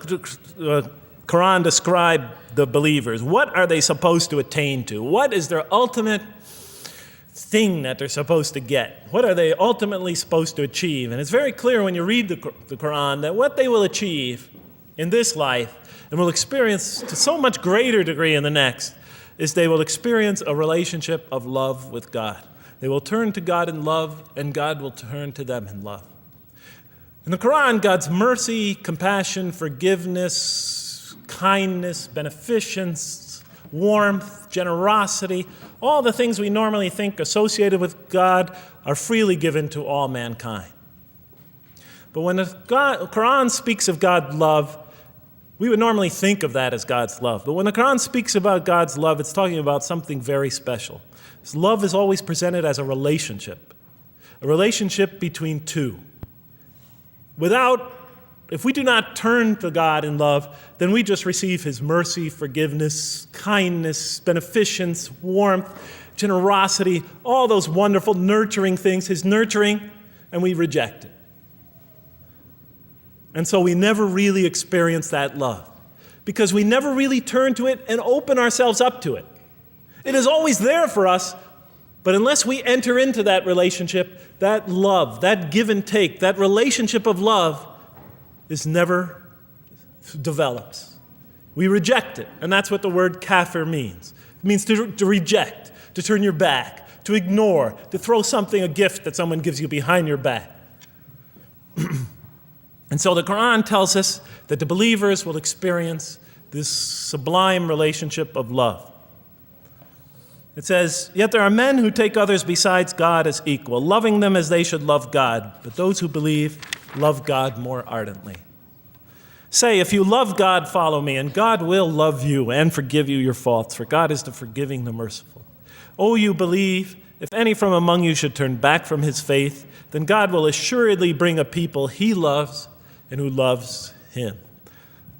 Quran describe the believers? What are they supposed to attain to? What is their ultimate thing that they're supposed to get? What are they ultimately supposed to achieve? And it's very clear when you read the Quran that what they will achieve in this life and will experience to so much greater degree in the next is they will experience a relationship of love with God. They will turn to God in love, and God will turn to them in love. In the Quran, God's mercy, compassion, forgiveness, kindness, beneficence, warmth, generosity, all the things we normally think associated with God are freely given to all mankind. But when the Quran speaks of God's love, we would normally think of that as God's love. But when the Quran speaks about God's love, it's talking about something very special. His love is always presented as a relationship between two. If we do not turn to God in love, then we just receive His mercy, forgiveness, kindness, beneficence, warmth, generosity, all those wonderful nurturing things, His nurturing, and we reject it. And so we never really experience that love because we never really turn to it and open ourselves up to it. It is always there for us, but unless we enter into that relationship, that love, that give and take, that relationship of love is never develops. We reject it, and that's what the word kafir means. It means to reject, to turn your back, to ignore, to throw a gift that someone gives you behind your back. And so the Quran tells us that the believers will experience this sublime relationship of love. It says, "Yet there are men who take others besides God as equal, loving them as they should love God. But those who believe love God more ardently. Say, if you love God, follow me, and God will love you and forgive you your faults, for God is the forgiving, the merciful. O you believe, if any from among you should turn back from his faith, then God will assuredly bring a people he loves and who loves him."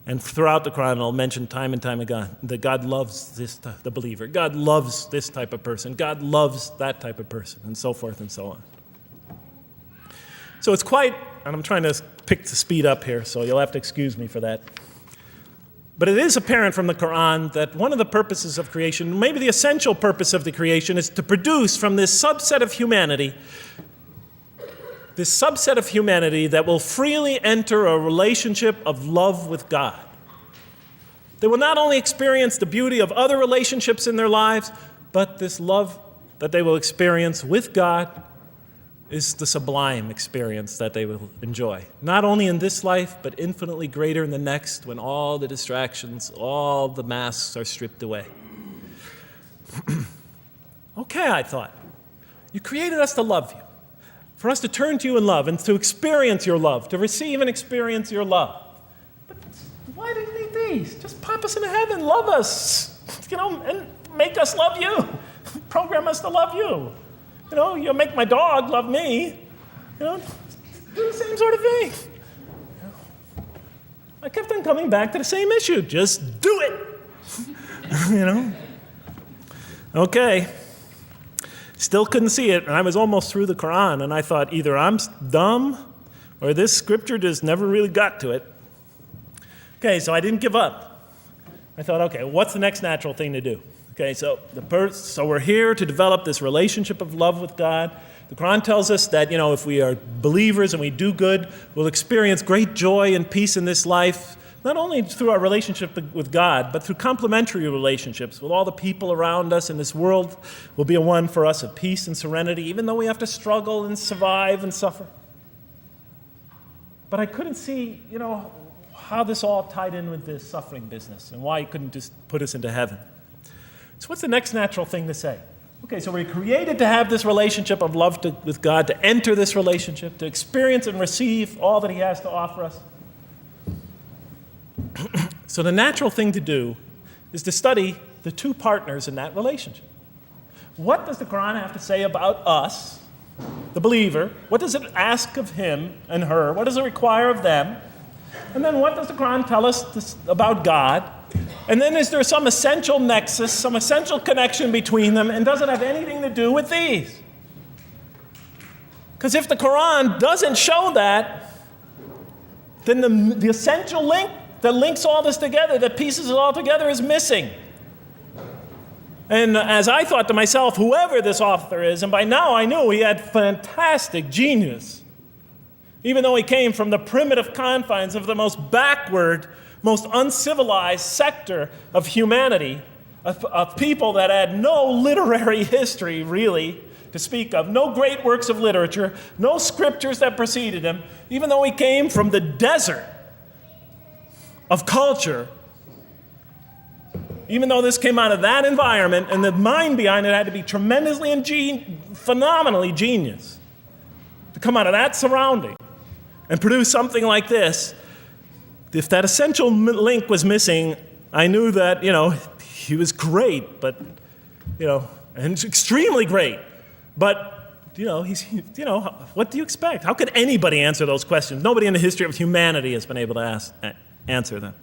And throughout the Quran, I'll mention time and time again that God loves the believer. God loves this type of person. God loves that type of person, and so forth and so on. So it's quite, and I'm trying to pick the speed up here, so you'll have to excuse me for that. But it is apparent from the Quran that one of the purposes of creation, maybe the essential purpose of the creation, is to produce from this subset of humanity that will freely enter a relationship of love with God. They will not only experience the beauty of other relationships in their lives, but this love that they will experience with God is the sublime experience that they will enjoy. Not only in this life, but infinitely greater in the next, when all the distractions, all the masks are stripped away. Okay, I thought, you created us to love you, for us to turn to you in love and to experience your love, to receive and experience your love. But why do you need these? Just pop us into heaven, love us, and make us love you. Program us to love you. You'll make my dog love me. Do the same sort of thing. I kept on coming back to the same issue. Just do it. Okay. Still couldn't see it, and I was almost through the Quran, and I thought either I'm dumb or this scripture just never really got to it. Okay, so I didn't give up. I thought, okay, what's the next natural thing to do? Okay, so we're here to develop this relationship of love with God. The Quran tells us that, if we are believers and we do good, we'll experience great joy and peace in this life, not only through our relationship with God, but through complementary relationships with all the people around us, and this world will be a one for us of peace and serenity, even though we have to struggle and survive and suffer. But I couldn't see, how this all tied in with this suffering business and why he couldn't just put us into heaven. So what's the next natural thing to say? Okay, so we're created to have this relationship of love with God, to enter this relationship, to experience and receive all that he has to offer us. So the natural thing to do is to study the two partners in that relationship. What does the Quran have to say about us, the believer? What does it ask of him and her? What does it require of them? And then what does the Quran tell us about God? And then is there some essential nexus, some essential connection between them, and does it have anything to do with these? Because if the Quran doesn't show that, then the essential link that links all this together, that pieces it all together, is missing. And as I thought to myself, whoever this author is, and by now I knew he had fantastic genius, even though he came from the primitive confines of the most backward, most uncivilized sector of humanity, of people that had no literary history, really, to speak of, no great works of literature, no scriptures that preceded him, even though he came from the desert of culture. Even though this came out of that environment, and the mind behind it had to be tremendously and phenomenally genius to come out of that surrounding and produce something like this. If that essential link was missing, I knew that, he was great, but, and extremely great. But, what do you expect? How could anybody answer those questions? Nobody in the history of humanity has been able to answer them.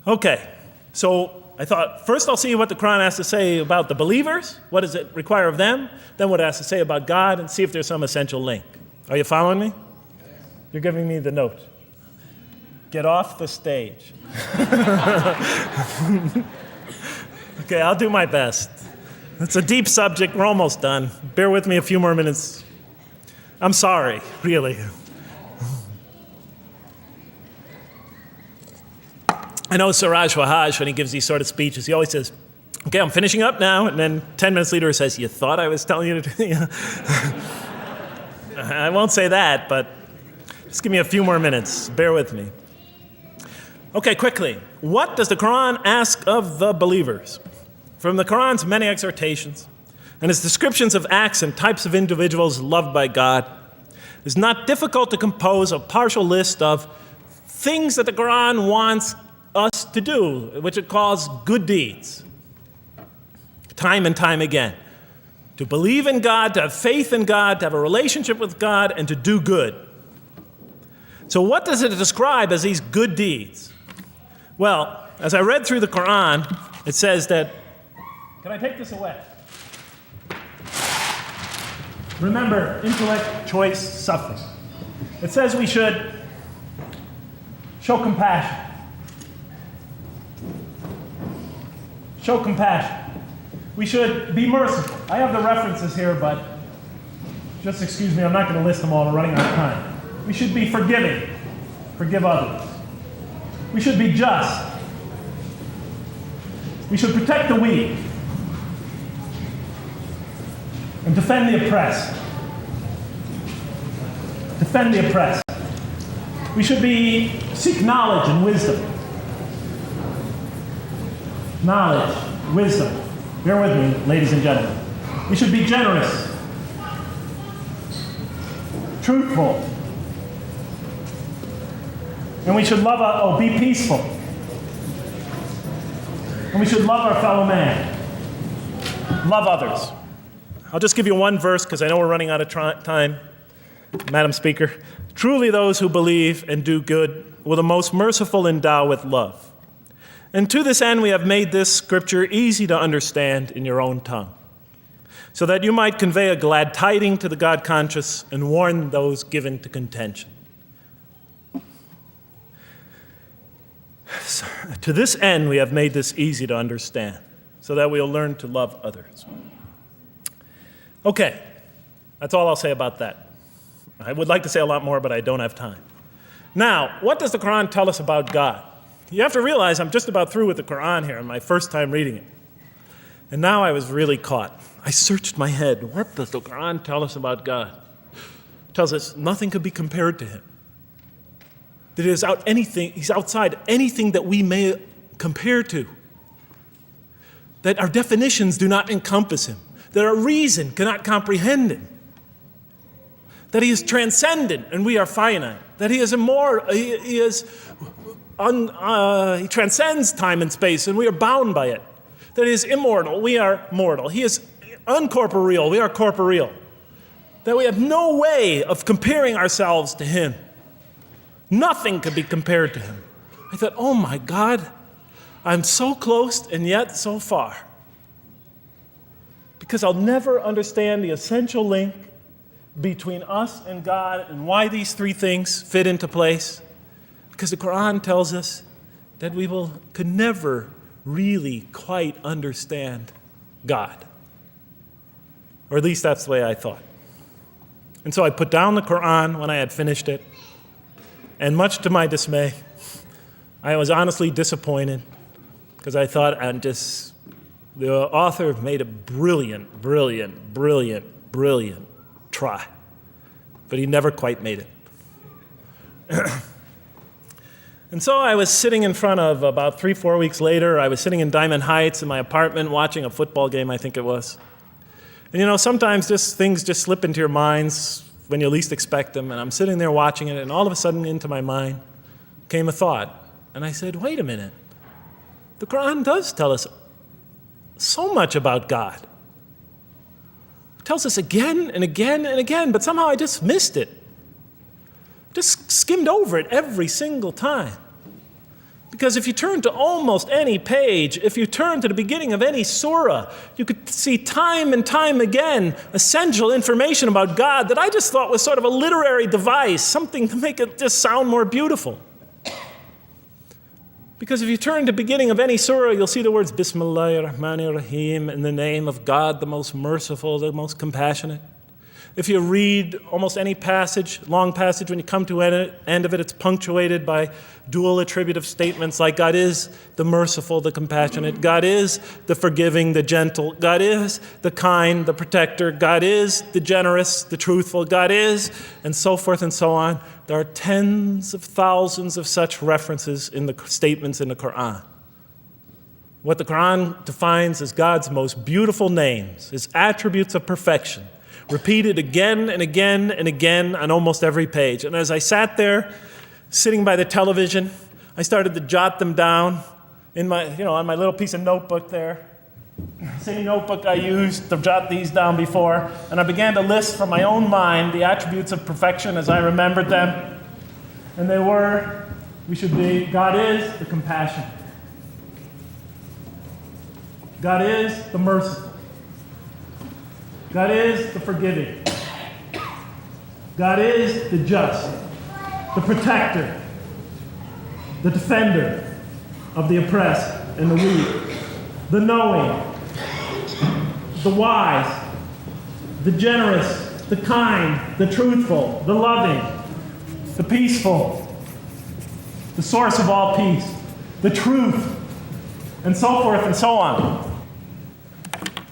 Okay. So I thought, first I'll see what the Quran has to say about the believers. What does it require of them? Then what it has to say about God, and see if there's some essential link. Are you following me? You're giving me the note. Get off the stage. Okay, I'll do my best. It's a deep subject. We're almost done. Bear with me a few more minutes. I'm sorry, really. I know Siraj Wahhaj, when he gives these sort of speeches, he always says, okay, I'm finishing up now, and then 10 minutes later he says, you thought I was telling you to do I won't say that, but just give me a few more minutes. Bear with me. Okay, quickly. What does the Quran ask of the believers? From the Quran's many exhortations and its descriptions of acts and types of individuals loved by God, it's not difficult to compose a partial list of things that the Quran wants us to do, which it calls good deeds, time and time again. To believe in God, to have faith in God, to have a relationship with God, and to do good. So what does it describe as these good deeds? Well, as I read through the Quran, it says that, can I take this away? Remember, intellect, choice, suffering. It says we should show compassion. Show compassion. We should be merciful. I have the references here, but just excuse me, I'm not going to list them all. We're running out of time. We should be forgiving. Forgive others. We should be just. We should protect the weak and defend the oppressed. Defend the oppressed. We should seek knowledge and wisdom. Knowledge, wisdom. Bear with me, ladies and gentlemen. We should be generous, truthful, and we should be peaceful. And we should love our fellow man. Love others. I'll just give you one verse because I know we're running out of time, Madam Speaker. Truly those who believe and do good will the most merciful endow with love. And to this end, we have made this scripture easy to understand in your own tongue, so that you might convey a glad tiding to the God-conscious and warn those given to contention. So, to this end, we have made this easy to understand, so that we'll learn to love others. Okay, that's all I'll say about that. I would like to say a lot more, but I don't have time. Now, what does the Quran tell us about God? You have to realize I'm just about through with the Quran here, my first time reading it. And now I was really caught. I searched my head. What does the Quran tell us about God? It tells us nothing could be compared to him. That he's outside anything that we may compare to. That our definitions do not encompass him. That our reason cannot comprehend him. That he is transcendent and we are finite. That he is immortal. He transcends time and space and we are bound by it. That he is immortal, we are mortal. He is uncorporeal, we are corporeal. That we have no way of comparing ourselves to him. Nothing could be compared to him. I thought, oh my God, I'm so close and yet so far. Because I'll never understand the essential link between us and God and why these three things fit into place. Because the Quran tells us that we could never really quite understand God. Or at least that's the way I thought. And so I put down the Quran when I had finished it. And much to my dismay, I was honestly disappointed because I thought the author made a brilliant try, but he never quite made it. And so I was sitting in front of, about 3-4 weeks later, I was sitting in Diamond Heights in my apartment watching a football game, I think it was. And sometimes things just slip into your minds when you least expect them, and I'm sitting there watching it, and all of a sudden into my mind came a thought. And I said, wait a minute. The Quran does tell us so much about God. It tells us again and again and again, but somehow I just missed it. Just skimmed over it every single time. Because if you turn to almost any page, if you turn to the beginning of any surah, you could see time and time again essential information about God that I just thought was sort of a literary device, something to make it just sound more beautiful. Because if you turn to the beginning of any surah, you'll see the words Bismillahir Rahmanir Rahim, in the name of God, the most merciful, the most compassionate. If you read almost any passage, long passage, when you come to the end of it, it's punctuated by dual attributive statements like God is the merciful, the compassionate, God is the forgiving, the gentle, God is the kind, the protector, God is the generous, the truthful, God is, and so forth and so on. There are tens of thousands of such references in the statements in the Quran. What the Quran defines as God's most beautiful names, his attributes of perfection, repeated again and again and again on almost every page. And as I sat there, sitting by the television, I started to jot them down in my, on my little piece of notebook there. Same notebook I used to jot these down before. And I began to list from my own mind the attributes of perfection as I remembered them. And they were, God is the compassionate. God is the merciful. God is the forgiving. God is the just, the protector, the defender of the oppressed and the weak, the knowing, the wise, the generous, the kind, the truthful, the loving, the peaceful, the source of all peace, the truth, and so forth and so on.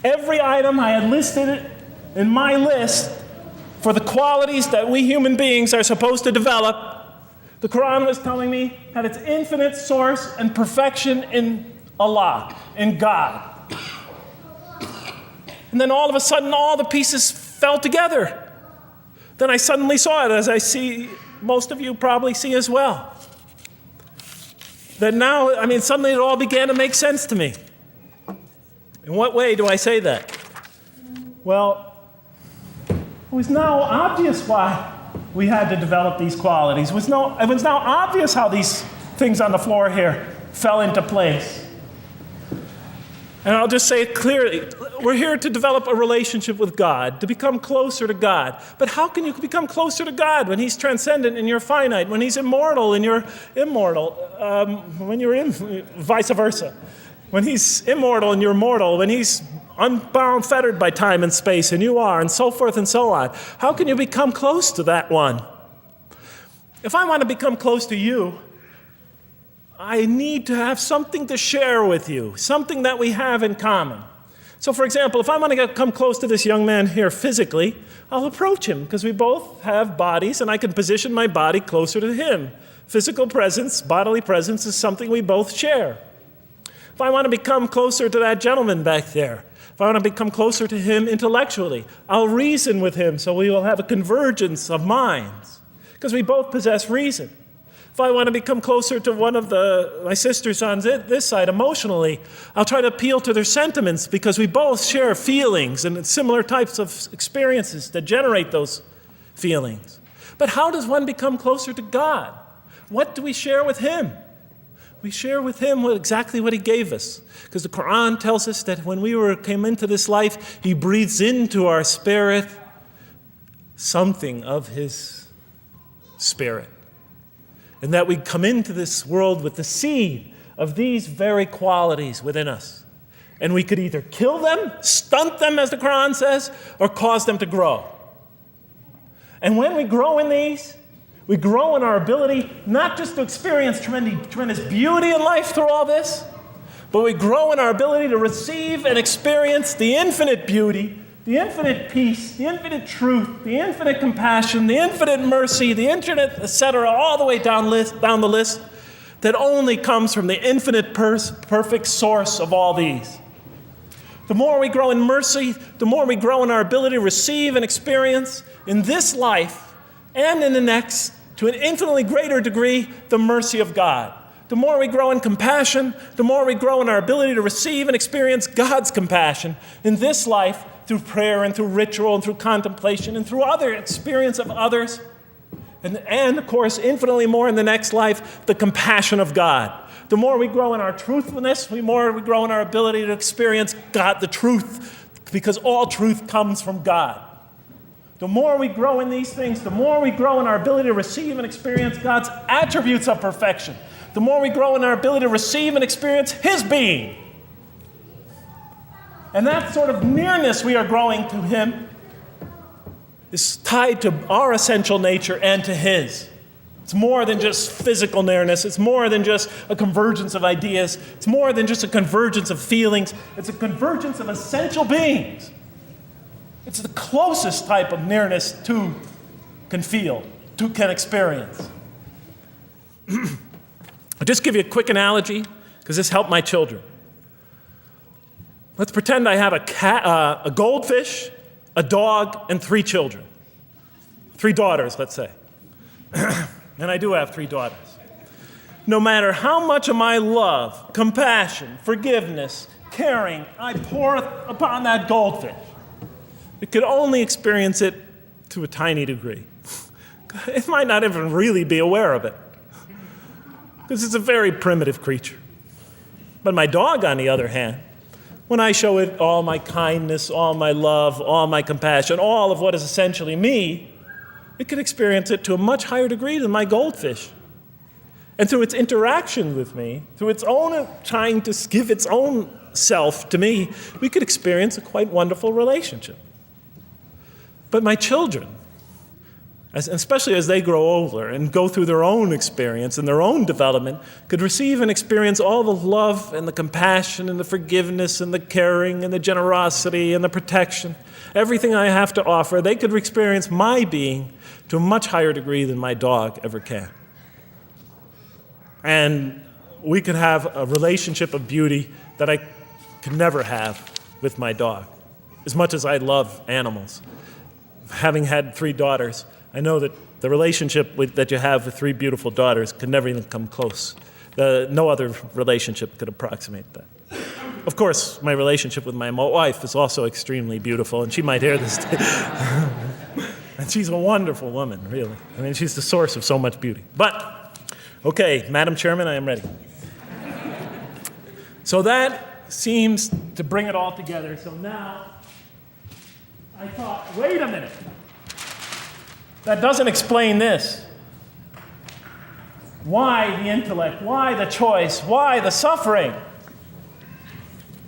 Every item I had listed in my list for the qualities that we human beings are supposed to develop, the Quran was telling me had its infinite source and perfection in Allah, in God. And then all of a sudden, all the pieces fell together. Then I suddenly saw it, as I see most of you probably see as well. That now, suddenly it all began to make sense to me. In what way do I say that? Well, it was now obvious why we had to develop these qualities. It was now obvious how these things on the floor here fell into place. And I'll just say it clearly. We're here to develop a relationship with God, to become closer to God. But how can you become closer to God when he's transcendent and you're finite, when he's immortal and you're immortal, when you're vice versa? When he's immortal and you're mortal, when he's unbound, fettered by time and space, and you are, and so forth and so on. How can you become close to that one? If I want to become close to you, I need to have something to share with you, something that we have in common. So, for example, if I want to come close to this young man here physically, I'll approach him because we both have bodies, and I can position my body closer to him. Physical presence, bodily presence is something we both share. If I want to become closer to that gentleman back there, if I want to become closer to him intellectually, I'll reason with him so we will have a convergence of minds because we both possess reason. If I want to become closer to one of my sisters on this side emotionally, I'll try to appeal to their sentiments because we both share feelings and similar types of experiences that generate those feelings. But how does one become closer to God? What do we share with him? We share with him exactly what he gave us. Because the Quran tells us that when we came into this life, he breathes into our spirit something of his spirit. And that we come into this world with the seed of these very qualities within us. And we could either kill them, stunt them, as the Quran says, or cause them to grow. And when we grow in these, we grow in our ability not just to experience tremendous beauty in life through all this, but we grow in our ability to receive and experience the infinite beauty, the infinite peace, the infinite truth, the infinite compassion, the infinite mercy, the infinite, etc., all the way down the list, that only comes from the infinite perfect source of all these. The more we grow in mercy, the more we grow in our ability to receive and experience in this life and in the next, to an infinitely greater degree, the mercy of God. The more we grow in compassion, the more we grow in our ability to receive and experience God's compassion in this life through prayer and through ritual and through contemplation and through other experience of others. And of course, infinitely more in the next life, the compassion of God. The more we grow in our truthfulness, the more we grow in our ability to experience God, the truth, because all truth comes from God. The more we grow in these things, the more we grow in our ability to receive and experience God's attributes of perfection. The more we grow in our ability to receive and experience His being. And that sort of nearness we are growing to Him is tied to our essential nature and to His. It's more than just physical nearness. It's more than just a convergence of ideas. It's more than just a convergence of feelings. It's a convergence of essential beings. It's the closest type of nearness two can feel, two can experience. I'll just give you a quick analogy, because this helped my children. Let's pretend I have a goldfish, a dog, and 3 children. 3 daughters, let's say. And I do have 3 daughters. No matter how much of my love, compassion, forgiveness, caring I pour upon that goldfish, it could only experience it to a tiny degree. It might not even really be aware of it, because it's a very primitive creature. But my dog, on the other hand, when I show it all my kindness, all my love, all my compassion, all of what is essentially me, it can experience it to a much higher degree than my goldfish. And through its interaction with me, through its own trying to give its own self to me, we could experience a quite wonderful relationship. But my children, especially as they grow older and go through their own experience and their own development, could receive and experience all the love and the compassion and the forgiveness and the caring and the generosity and the protection, everything I have to offer. They could experience my being to a much higher degree than my dog ever can. And we could have a relationship of beauty that I could never have with my dog. As much as I love animals, having had 3 daughters, I know that the relationship that you have with 3 beautiful daughters could never even come close. No other relationship could approximate that. Of course, my relationship with my wife is also extremely beautiful, and she might hear this. And she's a wonderful woman, really. I mean, she's the source of so much beauty. But, okay, Madam Chairman, I am ready. So that seems to bring it all together. So now, I thought, wait a minute. That doesn't explain this. Why the intellect? Why the choice? Why the suffering?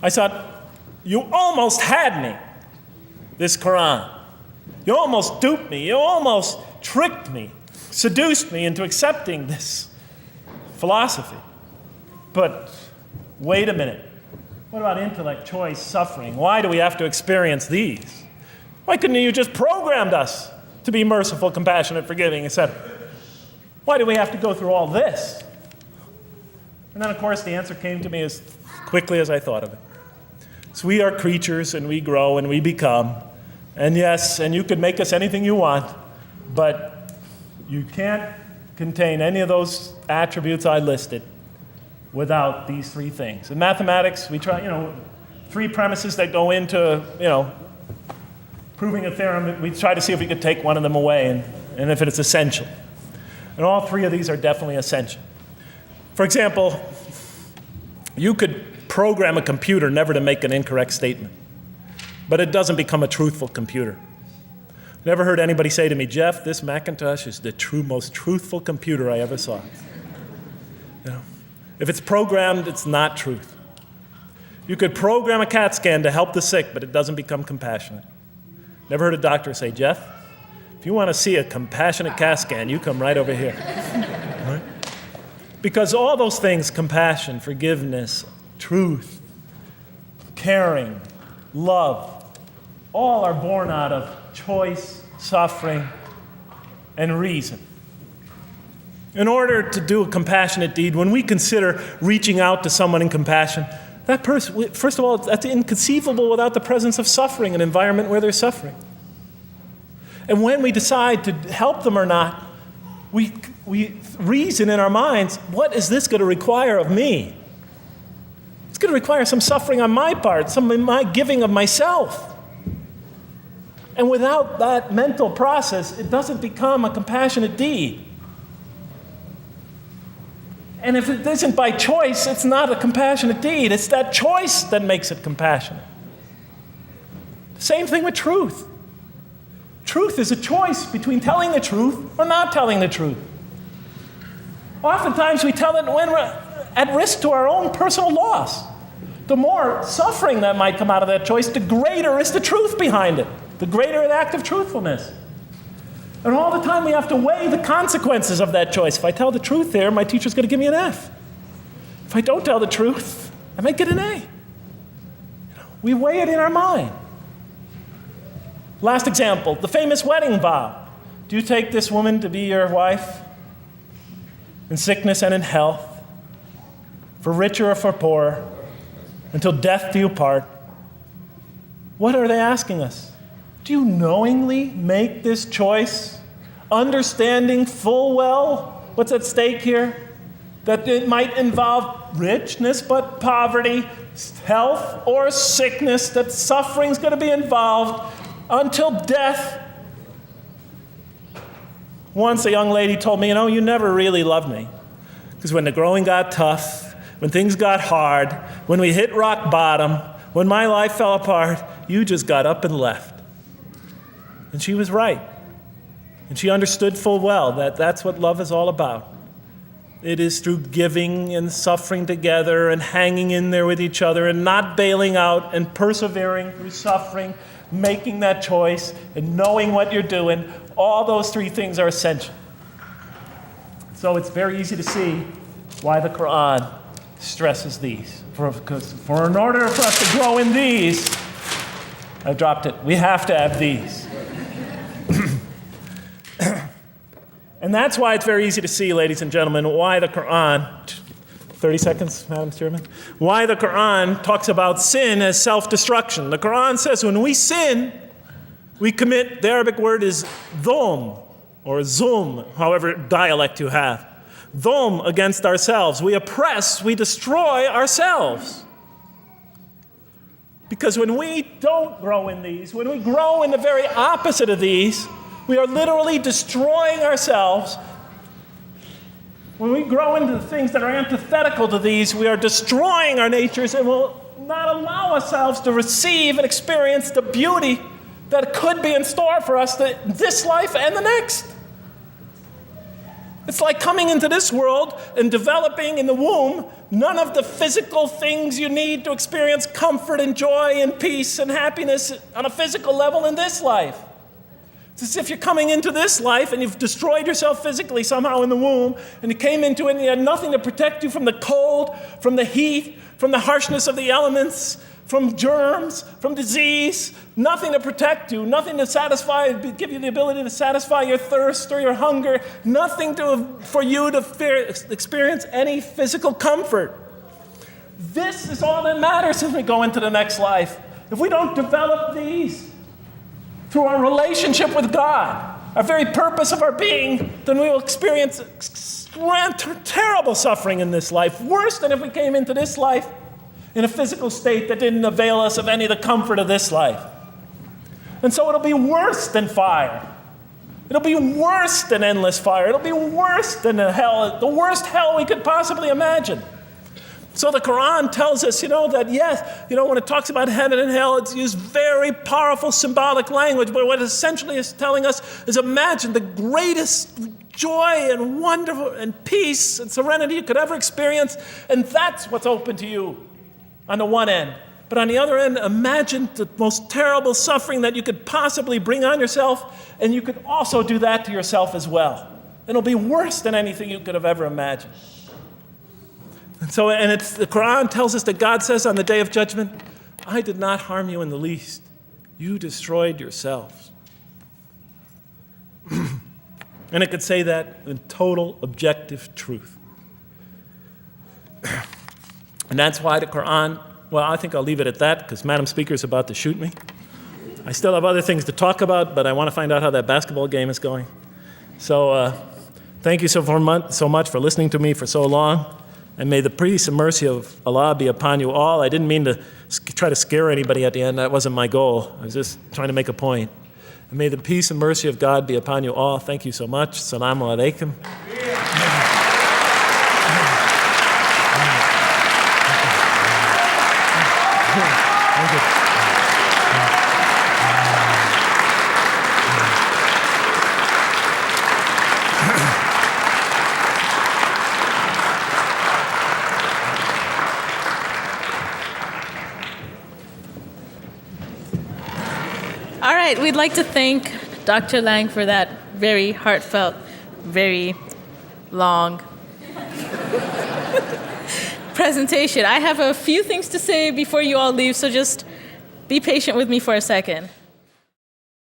I thought, you almost had me, this Quran. You almost duped me. You almost tricked me, seduced me into accepting this philosophy. But wait a minute. What about intellect, choice, suffering? Why do we have to experience these? Why couldn't you just programmed us to be merciful, compassionate, forgiving, etc.? Why do we have to go through all this? And then, of course, the answer came to me as quickly as I thought of it. So we are creatures, and we grow, and we become. And yes, and you could make us anything you want, but you can't contain any of those attributes I listed without these 3 things. In mathematics, we try, 3 premises that go into, proving a theorem. We try to see if we could take one of them away, and if it's essential. And all 3 of these are definitely essential. For example, you could program a computer never to make an incorrect statement, but it doesn't become a truthful computer. Never heard anybody say to me, Jeff, this Macintosh is the most truthful computer I ever saw. If it's programmed, it's not truth. You could program a CAT scan to help the sick, but it doesn't become compassionate. Never heard a doctor say, Jeff, if you want to see a compassionate CAT scan, you come right over here. Right? Because all those things, compassion, forgiveness, truth, caring, love, all are born out of choice, suffering, and reason. In order to do a compassionate deed, when we consider reaching out to someone in compassion, that person, first of all, that's inconceivable without the presence of suffering, an environment where there's suffering. And when we decide to help them or not, we reason in our minds, what is this going to require of me? It's going to require some suffering on my part, some of my giving of myself. And without that mental process, it doesn't become a compassionate deed. And if it isn't by choice, it's not a compassionate deed. It's that choice that makes it compassionate. Same thing with truth. Truth is a choice between telling the truth or not telling the truth. Oftentimes we tell it when we're at risk to our own personal loss. The more suffering that might come out of that choice, the greater is the truth behind it, the greater an act of truthfulness. And all the time we have to weigh the consequences of that choice. If I tell the truth there, my teacher's going to give me an F. If I don't tell the truth, I might get an A. We weigh it in our mind. Last example, the famous wedding vow. Do you take this woman to be your wife in sickness and in health, for richer or for poorer, until death do you part? What are they asking us? Do you knowingly make this choice, understanding full well what's at stake here? That it might involve richness but poverty, health or sickness, that suffering's going to be involved until death. Once a young lady told me, you never really loved me. Because when the growing got tough, when things got hard, when we hit rock bottom, when my life fell apart, you just got up and left. And she was right. And she understood full well that that's what love is all about. It is through giving and suffering together and hanging in there with each other and not bailing out and persevering through suffering, making that choice and knowing what you're doing. All those three things are essential. So it's very easy to see why the Quran stresses these. For in order for us to grow in these, I dropped it, we have to have these. And that's why it's very easy to see, ladies and gentlemen, why the Quran, 30 seconds, Madam Chairman, why the Quran talks about sin as self-destruction. The Quran says when we sin, we commit, the Arabic word is dhulm, or zum, however dialect you have. Dhulm against ourselves. We oppress, we destroy ourselves. Because when we don't grow in these, when we grow in the very opposite of these, we are literally destroying ourselves. When we grow into the things that are antithetical to these, we are destroying our natures and will not allow ourselves to receive and experience the beauty that could be in store for us this life and the next. It's like coming into this world and developing in the womb none of the physical things you need to experience comfort and joy and peace and happiness on a physical level in this life. It's as if you're coming into this life and you've destroyed yourself physically somehow in the womb, and you came into it and you had nothing to protect you from the cold, from the heat, from the harshness of the elements, from germs, from disease, nothing to protect you, nothing to satisfy, give you the ability to satisfy your thirst or your hunger, nothing for you to experience any physical comfort. This is all that matters as we go into the next life. If we don't develop these through our relationship with God, our very purpose of our being, then we will experience terrible suffering in this life, worse than if we came into this life in a physical state that didn't avail us of any of the comfort of this life. And so it'll be worse than fire. It'll be worse than endless fire. It'll be worse than the worst hell we could possibly imagine. So the Quran tells us, that yes, when it talks about heaven and hell, it's used very powerful symbolic language, but what it essentially is telling us is imagine the greatest joy and wonder and peace and serenity you could ever experience, and that's what's open to you on the one end. But on the other end, imagine the most terrible suffering that you could possibly bring on yourself, and you could also do that to yourself as well. And it'll be worse than anything you could have ever imagined. And it's the Quran tells us that God says on the day of judgment, I did not harm you in the least. You destroyed yourselves. And it could say that in total objective truth. And that's why the Quran, well, I think I'll leave it at that because Madam Speaker is about to shoot me. I still have other things to talk about, but I want to find out how that basketball game is going. So thank you so much for listening to me for so long. And may the peace and mercy of Allah be upon you all. I didn't mean to try to scare anybody at the end. That wasn't my goal. I was just trying to make a point. And may the peace and mercy of God be upon you all. Thank you so much. Assalamu alaikum. Thank you. All right, we'd like to thank Dr. Lang for that very heartfelt, very long presentation. I have a few things to say before you all leave, so just be patient with me for a second.